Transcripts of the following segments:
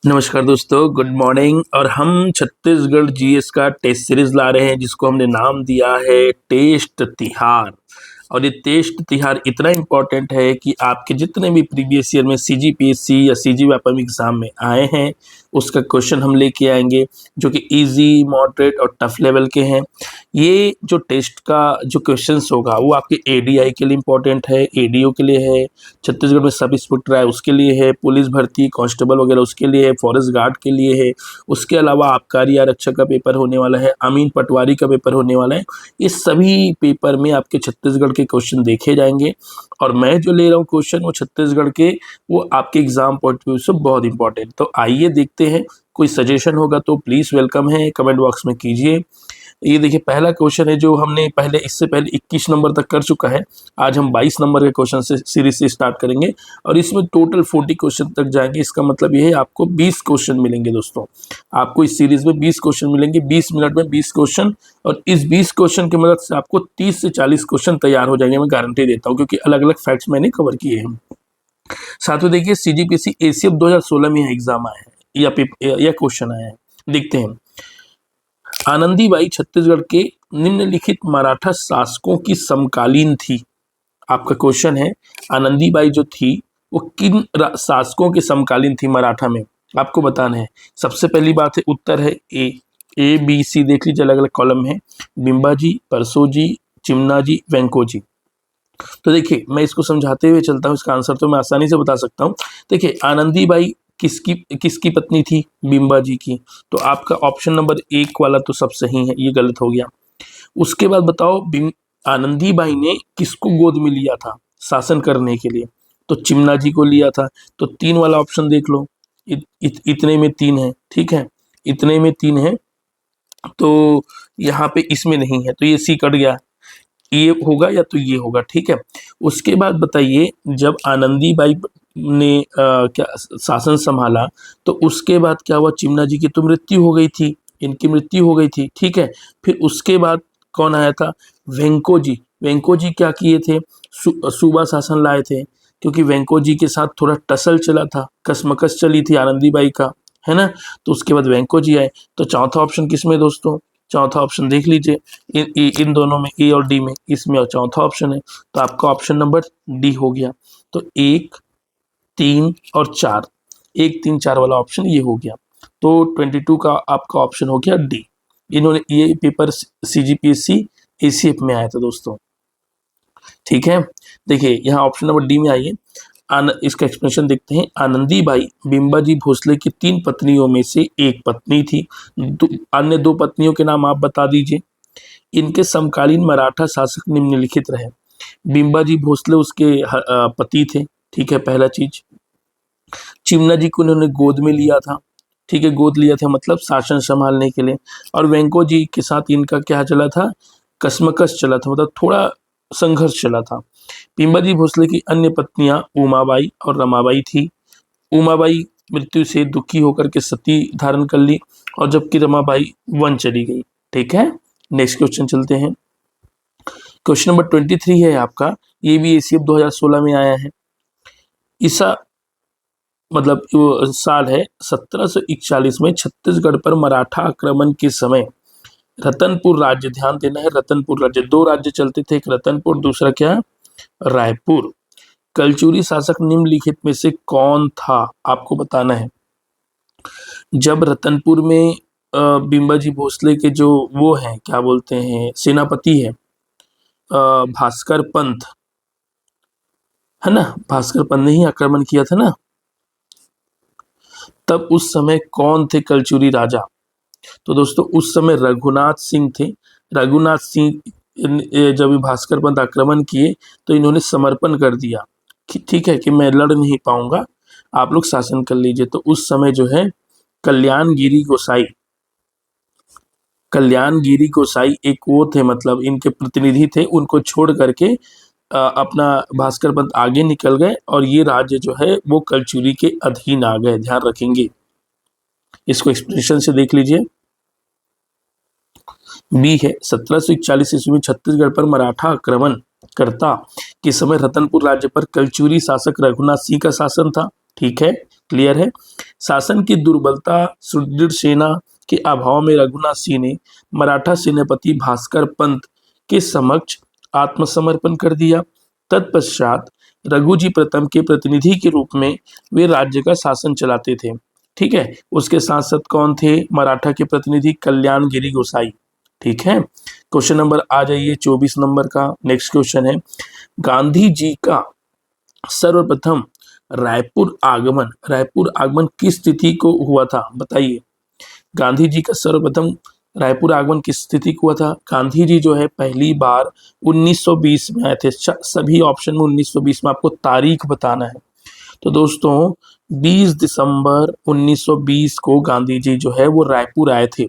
नमस्कार दोस्तों, good morning. और हम छत्तीसगढ़ जीएस का टेस्ट सीरीज ला रहे हैं जिसको हमने नाम दिया है टेस्ट तिहार। और ये टेस्ट तिहार इतना इम्पोर्टेंट है कि आपके जितने भी प्रीवियस ईयर में सीजीपीएससी या सीजी व्यापम एग्जाम में आए हैं उसका क्वेश्चन हम लेके आएंगे जो कि इजी, मॉडरेट और टफ लेवल के हैं। ये जो टेस्ट का जो क्वेश्चंस होगा वो आपके एडीआई के लिए इम्पोर्टेंट है, एडीओ के लिए है, छत्तीसगढ़ में सब इंस्पेक्टर है उसके लिए है, पुलिस भर्ती कांस्टेबल वगैरह उसके लिए है, फॉरेस्ट गार्ड के लिए है। उसके अलावा आबकारी आरक्षक का पेपर होने वाला है, अमीन पटवारी का पेपर होने वाला है। इस सभी पेपर में आपके छत्तीसगढ़ के क्वेश्चन देखे जाएंगे और मैं जो ले रहा हूँ क्वेश्चन वो छत्तीसगढ़ के, वो आपके एग्जाम पॉइंट ऑफ व्यू से बहुत इंपॉर्टेंट। तो आइए देखते हैं, कोई सजेशन होगा तो प्लीज वेलकम है, कमेंट बॉक्स में कीजिए। ये देखिए पहला क्वेश्चन है जो हमने पहले इससे पहले 21 नंबर तक कर चुका है। आज हम 22 नंबर के क्वेश्चन से सीरीज से स्टार्ट करेंगे और इसमें टोटल 40 क्वेश्चन तक जाएंगे। इसका मतलब ये है आपको 20 क्वेश्चन मिलेंगे दोस्तों। आपको इस सीरीज में 20 क्वेश्चन मिलेंगे, 20 मिनट में 20 क्वेश्चन। और इस 20 क्वेश्चन की मदद से आपको 30 से 40 क्वेश्चन तैयार हो जाएंगे, मैं गारंटी देता हूँ, क्योंकि अलग अलग फैक्ट्स मैंने कवर किए हैं। साथ में देखिए सीजीपीएससी एसीएफ 2016 में एग्जाम आया है या क्वेश्चन आया है। देखते हैं, आनंदीबाई छत्तीसगढ़ के निम्नलिखित मराठा शासकों की समकालीन थी। आपका क्वेश्चन है आनंदीबाई जो थी वो किन शासकों के समकालीन थी मराठा में, आपको बताना है। सबसे पहली बात है, उत्तर है ए बी सी, देख लीजिए अलग अलग कॉलम है, बिंबाजी, परसोजी, चिमनाजी, वेंकोजी। तो देखिए मैं इसको समझाते हुए चलता हूँ, इसका आंसर तो मैं आसानी से बता सकता हूँ। देखिए आनंदीबाई किसकी पत्नी थी? बिंबाजी की। तो आपका ऑप्शन नंबर 1 वाला तो सब सही है, ये गलत हो गया। उसके बाद बताओ आनंदीबाई ने किसको गोद में लिया था शासन करने के लिए? तो चिमनाजी को लिया था। तो 3 वाला ऑप्शन देख लो, इतने में 3 है, ठीक है, इतने में 3 है, तो यहाँ पे इसमें नहीं है, तो ये सी कट गया, ये होगा या तो ये होगा, ठीक है। उसके बाद बताइए, जब आनंदीबाई ने क्या शासन संभाला तो उसके बाद क्या हुआ? चिमना जी की तो मृत्यु हो गई थी, इनकी मृत्यु हो गई थी, ठीक है। फिर उसके बाद कौन आया था? वेंको जी। वेंको जी क्या किए थे? सूबा शासन लाए थे, क्योंकि वेंको जी के साथ थोड़ा टसल चला था, कसमकस चली थी आनंदीबाई का, है ना। तो उसके बाद वेंको जी आए। तो चौथा ऑप्शन किसमें दोस्तों? चौथा ऑप्शन देख लीजिए, इन दोनों में, ए और डी में, इसमें और चौथा ऑप्शन है, तो आपका ऑप्शन नंबर डी हो गया। तो 1, 3 और 4, 1, 3, 4 वाला ऑप्शन ये हो गया। तो 22 का आपका ऑप्शन हो गया डी। इन्होंने ये पेपर सीजीपीएससी एसीएफ में आया था दोस्तों, ठीक है। देखिए यहाँ ऑप्शन नंबर डी में आइए, इसका एक्सप्लेनेशन देखते हैं। आनंदीबाई बिंबाजी भोसले की 3 पत्नियों में से एक पत्नी थी। अन्य 2 पत्नियों के नाम आप बता दीजिए। इनके समकालीन मराठा शासक निम्नलिखित रहे। बिंबाजी भोसले उसके पति थे, ठीक है, पहला चीज। चिमना जी को उन्होंने गोद में लिया था, ठीक है, गोद लिया था मतलब शासन संभालने के लिए। और वेंको जी के साथ इनका क्या चला था? कसमकस चला था, मतलब थोड़ा संघर्ष चला था। बिंबाजी भोसले की अन्य पत्नियां उमाबाई और रमाबाई थी। उमाबाई मृत्यु से दुखी होकर के सती धारण कर ली, और जबकि रमाबाई वन चली गई, ठीक है। नेक्स्ट क्वेश्चन चलते हैं। क्वेश्चन नंबर 23 है आपका, ये भी एसीएफ 2016 में आया है। ईसा मतलब वो साल है 1741 में छत्तीसगढ़ पर मराठा आक्रमण के समय रतनपुर राज्य, ध्यान देना है, रतनपुर राज्य, 2 राज्य चलते थे, एक रतनपुर, दूसरा क्या? रायपुर। कलचुरी शासक निम्नलिखित में से कौन था? आपको बताना है। जब रतनपुर में बिंबाजी भोसले के जो वो हैं, क्या बोलते हैं, सेनापति है भास्कर पंत, है ना, भास्कर पंत ने ही आक्रमण किया था ना। तब उस समय कौन थे कलचुरी राजा? तो दोस्तों उस समय रघुनाथ सिंह थे। रघुनाथ सिंह जब भास्कर पंत आक्रमण किए तो इन्होंने समर्पण कर दिया, ठीक है, कि मैं लड़ नहीं पाऊंगा, आप लोग शासन कर लीजिए। तो उस समय जो है कल्याणगिरी गोसाई एक वो थे, मतलब इनके प्रतिनिधि थे, उनको छोड़ करके अपना भास्कर पंत आगे निकल गए और ये राज्य जो है वो कलचुरी के अधीन आ गए, ध्यान रखेंगे। इसको एक्सप्रेशन से देख लीजिए। बी है, 1741 ईस्वी में छत्तीसगढ़ पर मराठा आक्रमण करता के समय रतनपुर राज्य पर कलचुरी शासक रघुनाथ सिंह का शासन था, ठीक है, क्लियर है। शासन की दुर्बलता, सुदृढ़ सेना के अभाव में रघुनाथ सिंह ने मराठा सेनापति भास्कर पंत के समक्ष आत्मसमर्पण कर दिया। तत्पश्चात रघुजी प्रथम के प्रतिनिधि के रूप में वे राज्य का शासन चलाते थे। ठीक है, उसके साथ साथ कौन थे मराठा के प्रतिनिधि? कल्याण गिरी गोसाई। ठीक है, क्वेश्चन नंबर आ जाइए 24 नंबर का। नेक्स्ट क्वेश्चन है, गांधी जी का सर्वप्रथम रायपुर आगमन किस तिथि को हुआ था? बताइए। गांधी जी का सर्वप्रथम रायपुर आगमन किस तिथि को हुआ था? गांधी जी जो है पहली बार 1920 में आए थे। सभी ऑप्शन में 1920 में आपको तारीख बताना है। तो दोस्तों 20 दिसंबर 1920 को गांधी जी जो है वो रायपुर आए थे।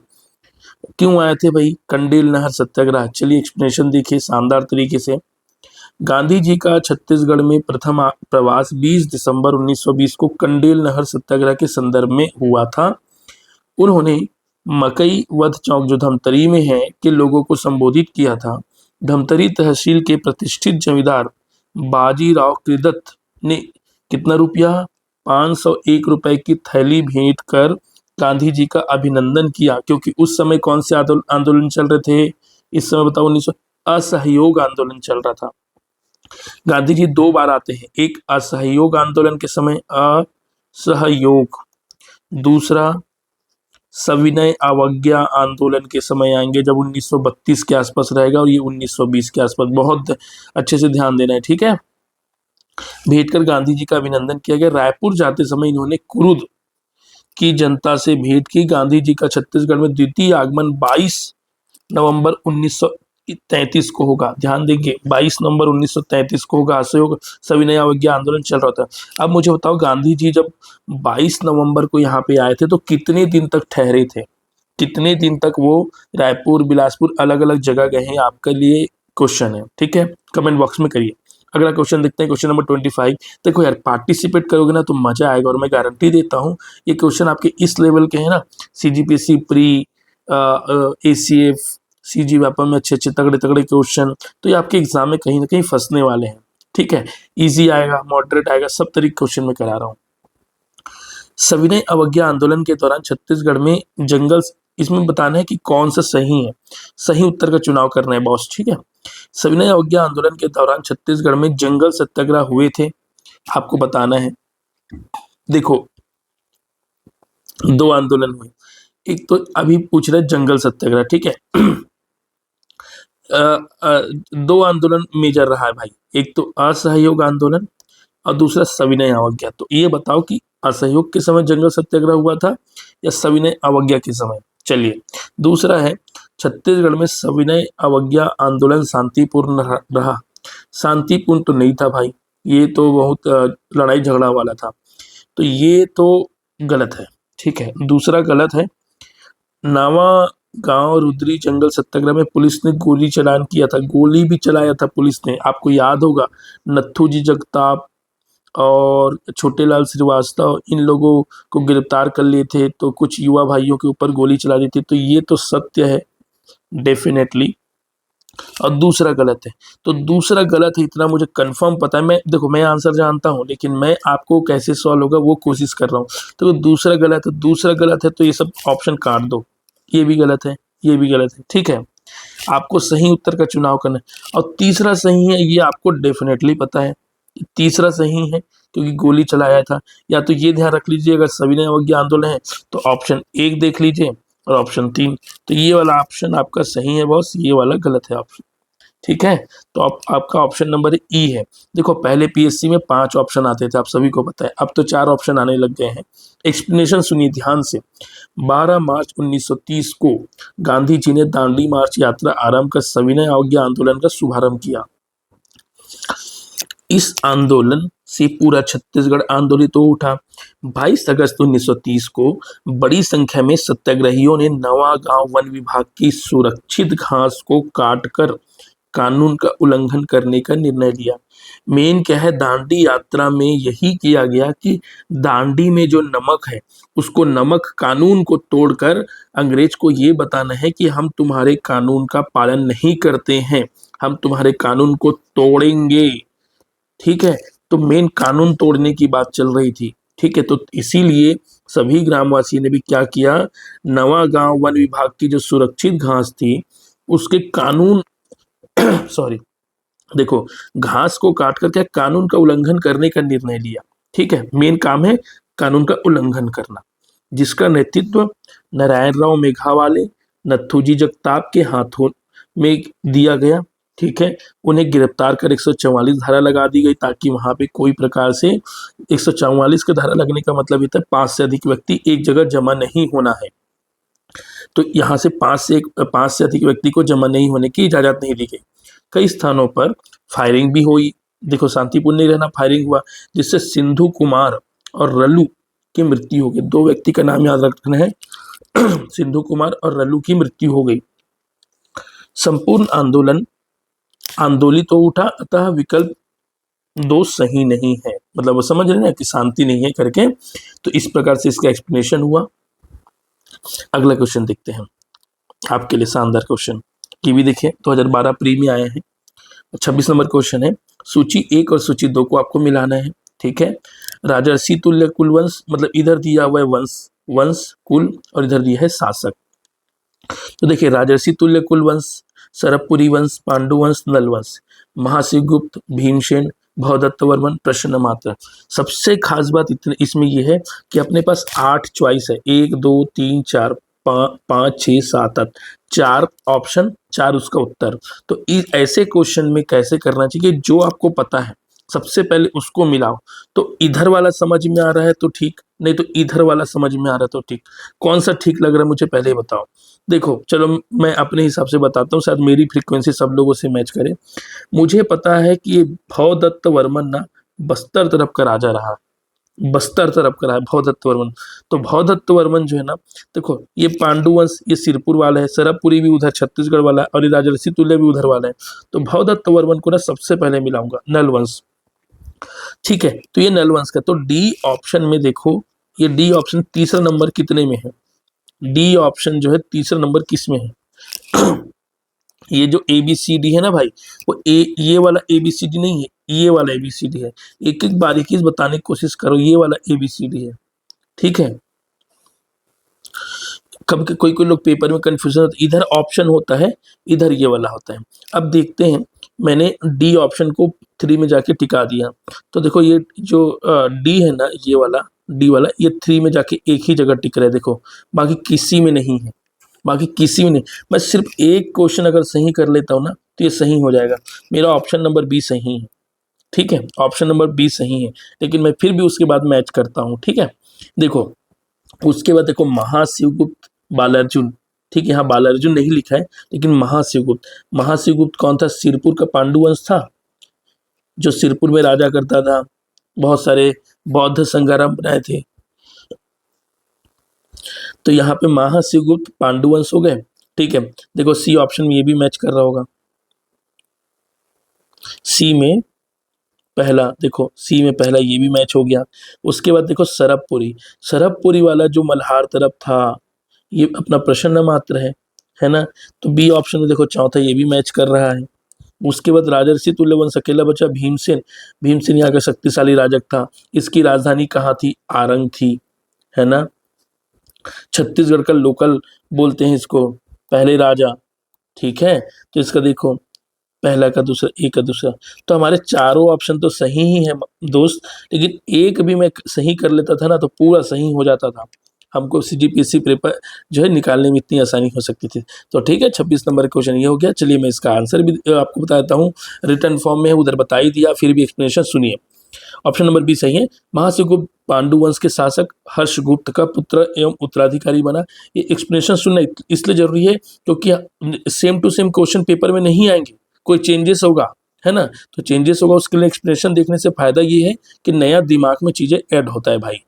क्यों आए थे भाई? कंडेल नहर सत्याग्रह। चलिए एक्सप्लेनेशन देखिए शानदार तरीके से। गांधी जी का छत्तीसगढ़ में प्रथम प्रवास 20 दिसंबर 1920 को कंडेल नहर सत्याग्रह के संदर्भ में हुआ था। उन्होंने मकई वध चौक जो धमतरी में है के लोगों को संबोधित किया था। धमतरी तहसील के प्रतिष्ठित जमींदार बाजीराव कृदत्त ने कितना रुपया? 501 रुपए की थैली भेंट कर गांधी जी का अभिनंदन किया, क्योंकि उस समय कौन से आंदोलन चल रहे थे? इस समय बताओ, 1900 असहयोग आंदोलन चल रहा था। गांधी जी 2 बार आते हैं, एक असहयोग आंदोलन के समय असहयोग, दूसरा सविनय अवज्ञा आंदोलन के समय आएंगे जब 1932 के आसपास रहेगा, और ये 1920 के आसपास। बहुत अच्छे से ध्यान देना है, ठीक है। भेंट कर गांधी जी का अभिनंदन किया गया। रायपुर जाते समय इन्होंने कुरुद की जनता से भेंट की। गांधी जी का छत्तीसगढ़ में द्वितीय आगमन 22 नवंबर 1933 को होगा। ध्यान देंगे, 22 नवंबर 1933 को होगा। असहयोग सविनय अवज्ञा आंदोलन चल रहा था। अब मुझे बताओ, गांधी जी जब 22 नवंबर को यहाँ पे आए थे तो कितने दिन तक ठहरे थे? कितने दिन तक वो रायपुर, बिलासपुर, अलग अलग जगह गए हैं? आपके लिए क्वेश्चन है, ठीक है, कमेंट बॉक्स में करिए। अगला क्वेश्चन देखते हैं, क्वेश्चन नंबर 25। देखो यार, पार्टिसिपेट करोगे ना तो मजा आएगा, और मैं गारंटी देता हूँ ये क्वेश्चन आपके इस लेवल के हैं ना, CGPSC pre, ACF, CG Vyapam में अच्छे अच्छे तगड़े तगड़े क्वेश्चन, तो ये आपके एग्जाम में कहीं ना कहीं फंसने वाले हैं। ठीक है, इजी आएगा, मॉडरेट आएगा, सब तरीके क्वेश्चन में करा रहा हूँ। सविनय अवज्ञा आंदोलन के दौरान छत्तीसगढ़ में जंगल, इसमें बताना है कि कौन सा सही है, सही उत्तर का चुनाव करना है बॉस, ठीक है। सविनय अवज्ञा आंदोलन के दौरान छत्तीसगढ़ में जंगल सत्याग्रह हुए थे, आपको बताना है। देखो 2 आंदोलन हुए, एक तो अभी पूछ रहे जंगल सत्याग्रह, ठीक है। 2 आंदोलन मेजर रहा है भाई, एक तो असहयोग आंदोलन और दूसरा सविनय अवज्ञा। तो ये बताओ कि असहयोग के समय जंगल सत्याग्रह हुआ था या सविनय अवज्ञा के समय? चलिए, दूसरा है, छत्तीसगढ़ में सविनय अवज्ञा आंदोलन शांतिपूर्ण रहा। शांतिपूर्ण तो नहीं था भाई, ये तो बहुत लड़ाई झगड़ा वाला था, तो ये तो गलत है, ठीक है। दूसरा गलत है, नावा गांव रुद्री जंगल सत्याग्रह में पुलिस ने गोली चलान किया था, गोली भी चलाया था पुलिस ने, आपको याद होगा। नत्थू जी जगताप और छोटे लाल श्रीवास्तव, इन लोगों को गिरफ्तार कर लिए थे, तो कुछ युवा भाइयों के ऊपर गोली चला दी थी, तो ये तो सत्य है डेफिनेटली। और दूसरा गलत है, तो दूसरा गलत है इतना मुझे कंफर्म पता है। मैं देखो, मैं आंसर जानता हूँ, लेकिन मैं आपको कैसे सॉल्व होगा वो कोशिश कर रहा हूँ। तो दूसरा गलत है, दूसरा गलत है, तो ये सब ऑप्शन काट दो, ये भी गलत है, ये भी गलत है, ठीक है। आपको सही उत्तर का चुनाव करना है। और तीसरा सही है, ये आपको डेफिनेटली पता है, तीसरा सही है क्योंकि गोली चलाया था। या तो ये ध्यान रख लीजिए, अगर सविनय अवज्ञा आंदोलन है तो ऑप्शन 1 देख लीजिए और ऑप्शन 3, तो ये वाला ऑप्शन आपका सही है बॉस, ये वाला गलत है ऑप्शन, ठीक है। तो आपका ऑप्शन नंबर ई है। देखो, पहले PSC में 5 ऑप्शन आते थे, आप सभी को पता है, अब तो 4 ऑप्शन आने लग गए हैं। एक्सप्लेनेशन सुनिए ध्यान से। 12 मार्च 1930 को गांधी जी ने दांडी मार्च यात्रा आरंभ कर सविनय अवज्ञा आंदोलन का शुभारंभ किया। इस आंदोलन से पूरा छत्तीसगढ़ आंदोलित हो उठा। 22 अगस्त 1930 को बड़ी संख्या में सत्याग्रहियों ने नवागांव वन विभाग की सुरक्षित घास को काटकर कानून का उल्लंघन करने का निर्णय लिया। मेन क्या है, दांडी यात्रा में यही किया गया कि दांडी में जो नमक है, उसको नमक कानून को तोड़कर अंग्रेज को ये बताना है कि हम तुम्हारे कानून का पालन नहीं करते हैं, हम तुम्हारे कानून को तोड़ेंगे, ठीक है। तो मेन कानून तोड़ने की बात चल रही थी। ठीक है, तो इसीलिए सभी ग्रामवासी ने भी क्या किया, नवागांव वन विभाग की जो सुरक्षित घास थी उसके कानून सॉरी, देखो घास को काट कर क्या कानून का उल्लंघन करने का निर्णय लिया। ठीक है, मेन काम है कानून का उल्लंघन करना, जिसका नेतृत्व नारायण राव मेघावाले नथुजी जगताप के हाथों में दिया गया। ठीक है, उन्हें गिरफ्तार कर 144 धारा लगा दी गई ताकि वहां पे कोई प्रकार से 144 के धारा लगने का मतलब ये था 5 से अधिक व्यक्ति एक जगह जमा नहीं होना है। तो यहाँ से 5 से अधिक व्यक्ति को जमा नहीं होने की इजाजत नहीं दी गई। कई स्थानों पर फायरिंग भी हुई, देखो शांतिपूर्ण नहीं रहना, फायरिंग हुआ जिससे सिंधु कुमार और रल्लू की मृत्यु हो गई। 2 व्यक्ति का नाम याद रखना है सिंधु कुमार और रल्लू की मृत्यु हो गई। संपूर्ण आंदोलित तो उठा, अतः विकल्प 2 सही नहीं है, मतलब वो समझ रहे हैं कि शांति नहीं है करके। तो इस प्रकार से इसका एक्सप्लेनेशन हुआ। अगला क्वेश्चन देखते हैं, आपके लिए शानदार क्वेश्चन की भी देखिए 2012 प्री में आए हैं। 26 नंबर क्वेश्चन है, सूची 1 और सूची 2 को आपको मिलाना है। ठीक है, राजर्षि तुल्य कुलवंश, मतलब इधर दिया हुआ है वंश कुल और इधर दिया है शासक। तो देखिए राजर्षि तुल्य कुलवंश, सरबपुरी वंश, पांडुवंश, नलवंश, महाशिवगुप्त, भीमसेन, भवदत्त वर्मन, प्रश्न मात्र। सबसे खास बात इतने इसमें यह है कि अपने पास 8 चॉइस है, 1 2 3 4 5 6 7 8, 4 ऑप्शन 4 उसका उत्तर। तो ऐसे क्वेश्चन में कैसे करना चाहिए, जो आपको पता है सबसे पहले उसको मिलाओ। तो इधर वाला समझ में आ रहा है तो ठीक, नहीं तो इधर वाला समझ में आ रहा है तो ठीक। कौन सा ठीक लग रहा है मुझे पहले बताओ। देखो चलो मैं अपने हिसाब से बताता हूँ, शायद मेरी फ्रीक्वेंसी सब लोगों से मैच करे। मुझे पता है कि ये भवदत्त वर्मन ना बस्तर तरफ का राजा रहा, बस्तर तरफ का रहा है भवदत्त वर्मन। तो भवदत्त वर्मन जो है ना, देखो ये पांडुवंश ये सिरपुर वाला है, सरबपुरी भी उधर छत्तीसगढ़ वाला है और ये राजर्षि तुल्य भी उधर वाला है। तो भवदत्त वर्मन को ना सबसे पहले मिलाऊंगा नल वंश। ठीक है, तो ये नल वंश का, तो डी ऑप्शन में देखो, ये डी ऑप्शन तीसरा नंबर कितने में है, डी ऑप्शन जो है तीसरा नंबर किस में है ये जो ए बी सी डी है ना भाई, वो ये वाला ए बी सी डी नहीं है, ये वाला ए बी सी डी है। एक एक बारीकी बताने की कोशिश करो, ये वाला ए बी सी डी है। ठीक है, कब कोई कोई लोग पेपर में कंफ्यूजन होता है, इधर ऑप्शन होता है इधर ये वाला होता है। अब देखते हैं, मैंने डी ऑप्शन को 3 में जाके टिका दिया। तो देखो ये जो डी है ना, ये वाला डी वाला, ये 3 में जाके एक ही जगह टिक रहा है, देखो बाकी किसी में नहीं है, बाकी किसी में नहीं। मैं सिर्फ एक क्वेश्चन अगर सही कर लेता हूँ ना तो ये सही हो जाएगा। मेरा ऑप्शन नंबर बी सही है। ठीक है, ऑप्शन नंबर बी सही है, लेकिन मैं फिर भी उसके बाद मैच करता हूँ। ठीक है, देखो उसके बाद देखो महाशिवगुप्त बालार्जुन। ठीक है, यहाँ बालार्जुन नहीं लिखा है लेकिन महाशिवगुप्त, महाशिवगुप्त कौन था, सिरपुर का पांडुवंश था जो सिरपुर में राजा करता था, बहुत सारे बौद्ध संग्राम बनाए थे। तो यहाँ पे महाशिवगुप्त पांडुवंश हो गए। ठीक है, देखो सी ऑप्शन में ये भी मैच कर रहा होगा, सी में पहला, देखो सी में पहला ये भी मैच हो गया। उसके बाद देखो सरबपुरी, सरबपुरी वाला जो मल्हार तरफ था ये अपना प्रश्न मात्र है ना। तो बी ऑप्शन में देखो चौथा ये भी मैच कर रहा है। उसके बाद राजर्षि तुल्य वंश अकेला बचा भीमसेन, भीमसेन यहाँ का शक्तिशाली राजक था। इसकी राजधानी कहाँ थी, आरंग थी, है ना। छत्तीसगढ़ का लोकल बोलते हैं इसको, पहले राजा। ठीक है, तो इसका देखो पहला का दूसरा, एक का दूसरा। तो हमारे चारों ऑप्शन तो सही ही है दोस्त, लेकिन एक भी मैं सही कर लेता था ना तो पूरा सही हो जाता था, हमको CGPSC पेपर जो है निकालने में इतनी आसानी हो सकती थी। तो ठीक है, 26 नंबर क्वेश्चन ये हो गया। चलिए मैं इसका आंसर भी आपको बता देता हूँ, रिटर्न फॉर्म में है, उधर बता ही दिया, फिर भी एक्सप्लेनेशन सुनिए। ऑप्शन नंबर बी सही है, महाशिवगुप्त पांडुवंश के शासक हर्षगुप्त का पुत्र एवं उत्तराधिकारी बना। ये एक्सप्लेनेशन सुनना इसलिए जरूरी है क्योंकि same to same question paper में नहीं आएंगे, कोई चेंजेस होगा, है ना। तो चेंजेस होगा उसके लिए एक्सप्लेनेशन देखने से फायदा ये है कि नया दिमाग में चीजें ऐड होता है भाई।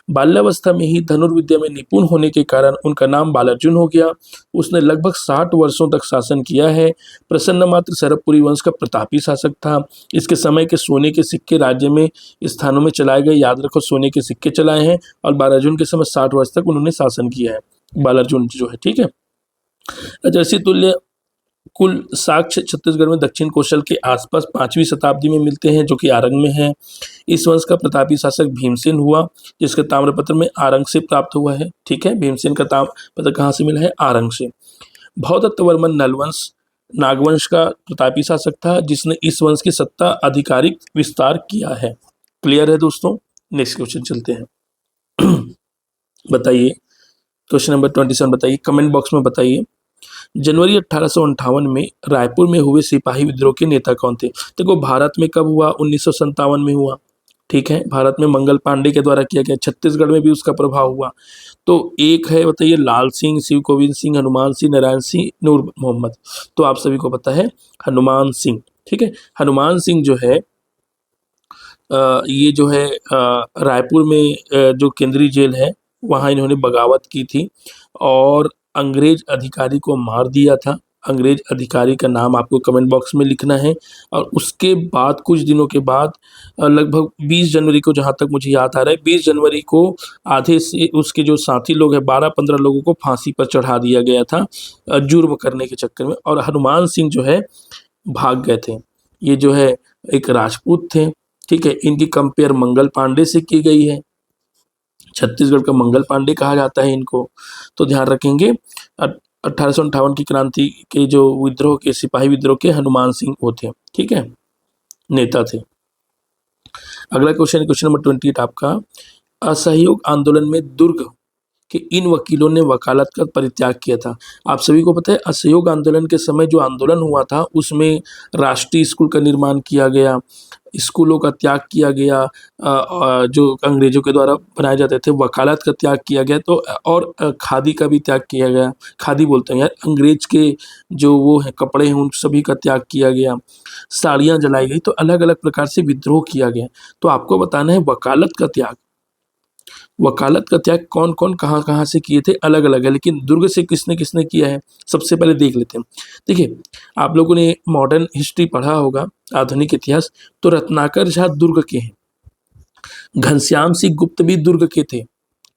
बाल्यावस्था में ही धनुर्विद्या में निपुण होने के कारण उनका नाम बालार्जुन हो गया। उसने लगभग 60 वर्षों तक शासन किया है। प्रसन्न मात्र सरबपुरी वंश का प्रतापी शासक था। इसके समय के सोने के सिक्के राज्य में स्थानों में चलाए गए, याद रखो सोने के सिक्के चलाए हैं। और बालार्जुन के समय 60 वर्ष तक उन्होंने शासन किया है, बालार्जुन जो है। ठीक है, राजर्षि तुल्य कुल साक्ष्य छत्तीसगढ़ में दक्षिण कौशल के आसपास 5वीं शताब्दी में मिलते हैं, जो कि आरंग में है। इस वंश का प्रतापी शासक भीमसेन हुआ, जिसका ताम्रपत्र में आरंग से प्राप्त हुआ है। ठीक है, भीमसेन का ताम्रपत्र कहाँ से मिला है? आरंग से। भौदत्त वर्मन नलवंश नागवंश का प्रतापी शासक था, जिसने इस वंश की सत्ता आधिकारिक विस्तार किया है। क्लियर है दोस्तों? नेक्स्ट क्वेश्चन चलते हैं। बताइए क्वेश्चन नंबर 27 बताइए, कमेंट बॉक्स में बताइए। जनवरी 1858 में रायपुर में हुए सिपाही विद्रोह के नेता कौन थे? देखो, भारत में कब हुआ? 1957 में हुआ। ठीक है, भारत में मंगल पांडे के द्वारा किया गया। छत्तीसगढ़ में भी उसका प्रभाव हुआ। तो एक है, बताइए, लाल सिंह, शिव गोविंद सिंह, हनुमान सिंह, नारायण सिंह, नूर मोहम्मद। तो आप सभी को पता है हनुमान सिंह। ठीक है, हनुमान सिंह जो है ये जो है रायपुर में जो केंद्रीय जेल है वहाँ इन्होंने बगावत की थी और अंग्रेज अधिकारी को मार दिया था। अंग्रेज अधिकारी का नाम आपको कमेंट बॉक्स में लिखना है। और उसके बाद कुछ दिनों के बाद लगभग 20 जनवरी को, जहाँ तक मुझे याद आ रहा है, 20 जनवरी को आधे से उसके जो साथी लोग हैं 12-15 लोगों को फांसी पर चढ़ा दिया गया था जुर्म करने के चक्कर में। और हनुमान सिंह जो है भाग गए थे। ये जो है एक राजपूत थे। ठीक है, इनकी कंपेयर मंगल पांडे से की गई है। छत्तीसगढ़ का मंगल पांडे कहा जाता है इनको। तो ध्यान रखेंगे 1858 की क्रांति के जो विद्रोह के सिपाही विद्रोह के हनुमान सिंह वो थे। ठीक है, नेता थे। अगला क्वेश्चन, क्वेश्चन नंबर 28 आपका, असहयोग आंदोलन में दुर्ग कि इन वकीलों ने वकालत का परित्याग किया था। आप सभी को पता है असहयोग आंदोलन के समय जो आंदोलन हुआ था उसमें राष्ट्रीय स्कूल का निर्माण किया गया, स्कूलों का त्याग किया गया, जो अंग्रेजों के द्वारा बनाए जाते थे, वकालत का त्याग किया गया, तो और खादी का भी त्याग किया गया। खादी बोलते हैं यार, अंग्रेज के जो वो है कपड़े हैं उन सभी का त्याग किया गया, साड़ियाँ जलाई गई, तो अलग अलग प्रकार से विद्रोह किया गया। तो आपको बताना है वकालत का त्याग, वकालत का त्याग कौन कौन कहाँ कहाँ से किए थे, अलग अलग है, लेकिन दुर्ग से किसने किसने किया है सबसे पहले देख लेते हैं। देखिए, आप लोगों ने मॉडर्न हिस्ट्री पढ़ा होगा, आधुनिक इतिहास, तो रत्नाकर झा दुर्ग के हैं, घनश्याम सिंह गुप्त भी दुर्ग के थे।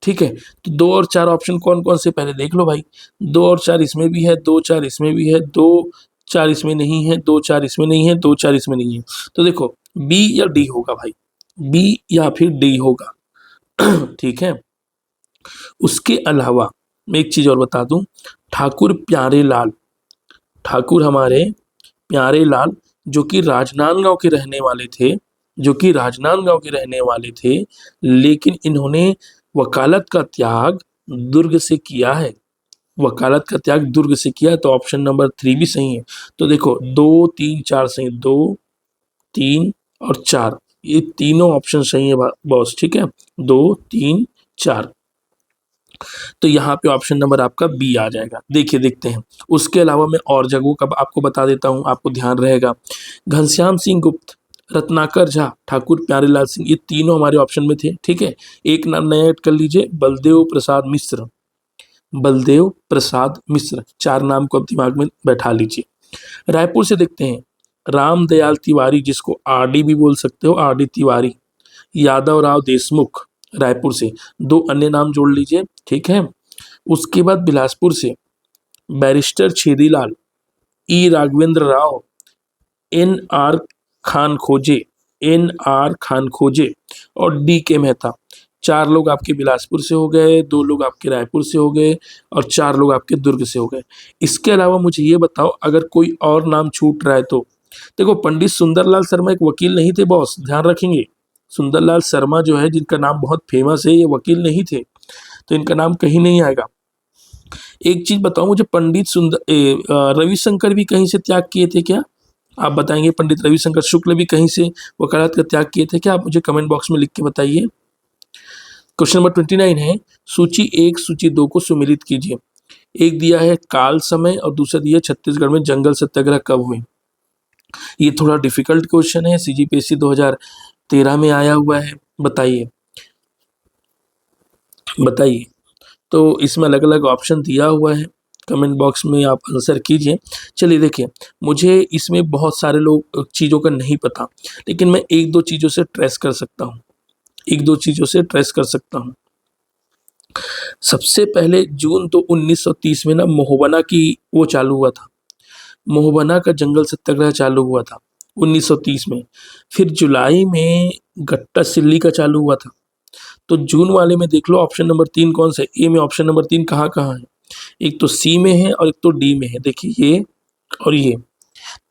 ठीक है, तो 2 और 4 ऑप्शन कौन कौन से पहले देख लो भाई। 2 और 4 इसमें भी है, 2 4 इसमें भी है, 2 4 इसमें नहीं है, 2 4 इसमें नहीं है, 2 4 इसमें नहीं है। तो देखो बी या डी होगा भाई, बी या फिर डी होगा। ठीक है, उसके अलावा मैं एक चीज़ और बता दूं, ठाकुर प्यारेलाल, ठाकुर हमारे प्यारेलाल जो कि राजनांदगांव के रहने वाले थे, जो कि राजनांदगांव के रहने वाले थे, लेकिन इन्होंने वकालत का त्याग दुर्ग से किया है। वकालत का त्याग दुर्ग से किया है, तो ऑप्शन नंबर 3 भी सही है। तो देखो 2 3 4 सही, 2 3 और 4 ये तीनों ऑप्शन सही है बॉस। ठीक है, 2 3 4, तो यहाँ पे ऑप्शन नंबर आपका बी आ जाएगा। देखिए देखते हैं, उसके अलावा मैं और जगहों का आपको बता देता हूँ, आपको ध्यान रहेगा। घनश्याम सिंह गुप्त, रत्नाकर झा, ठाकुर प्यारेलाल सिंह, ये तीनों हमारे ऑप्शन में थे। ठीक है, एक नाम नया ऐड कर लीजिए, बलदेव प्रसाद मिश्र, बलदेव प्रसाद मिश्र, 4 नाम को अब दिमाग में बैठा लीजिए। रायपुर से देखते हैं, रामदयाल तिवारी, जिसको आरडी भी बोल सकते हो, आरडी तिवारी, यादव राव देशमुख, रायपुर से 2 अन्य नाम जोड़ लीजिए। ठीक है, उसके बाद बिलासपुर से बैरिस्टर छेदीलाल, ई राघवेंद्र राव, एन आर खान खोजे, एन आर खान खोजे और डी के मेहता। 4 लोग आपके बिलासपुर से हो गए, 2 लोग आपके रायपुर से हो गए और 4 लोग आपके दुर्ग से हो गए। इसके अलावा मुझे ये बताओ अगर कोई और नाम छूट रहा है तो। देखो, पंडित सुंदरलाल शर्मा एक वकील नहीं थे बॉस, ध्यान रखेंगे। सुंदरलाल शर्मा जो है, जिनका नाम बहुत फेमस है, ये वकील नहीं थे, तो इनका नाम कहीं नहीं आएगा। एक चीज बताओ मुझे, पंडित रविशंकर भी कहीं से त्याग किए थे क्या? आप बताएंगे पंडित रविशंकर शुक्ल भी कहीं से वकालत का त्याग किए थे क्या? आप मुझे कमेंट बॉक्स में लिख के बताइए। क्वेश्चन नंबर 29 है, सूची 1 सूची 2 को सुमेलित कीजिए। एक दिया है काल समय और दूसरा दिया छत्तीसगढ़ में जंगल सत्याग्रह कब हुए। ये थोड़ा डिफिकल्ट क्वेश्चन है, सीजीपीएससी 2013 में आया हुआ है। बताइए बताइए। तो इसमें अलग अलग ऑप्शन दिया हुआ है, कमेंट बॉक्स में आप आंसर कीजिए। चलिए देखिए, मुझे इसमें बहुत सारे लोग चीज़ों का नहीं पता, लेकिन मैं 1-2 चीज़ों से ट्रेस कर सकता हूँ, 1-2 चीज़ों से ट्रेस कर सकता हूँ। सबसे पहले जून तो 1930 में ना महोबना की वो चालू हुआ था, मोहबना का जंगल सत्याग्रह चालू हुआ था 1930 में। फिर जुलाई में गट्टा सिल्ली का चालू हुआ था। तो जून वाले में देख लो ऑप्शन नंबर 3 कौन सा है। ए में ऑप्शन नंबर 3 कहाँ कहाँ है? एक तो सी में है और एक तो डी में है। देखिए ये और ये,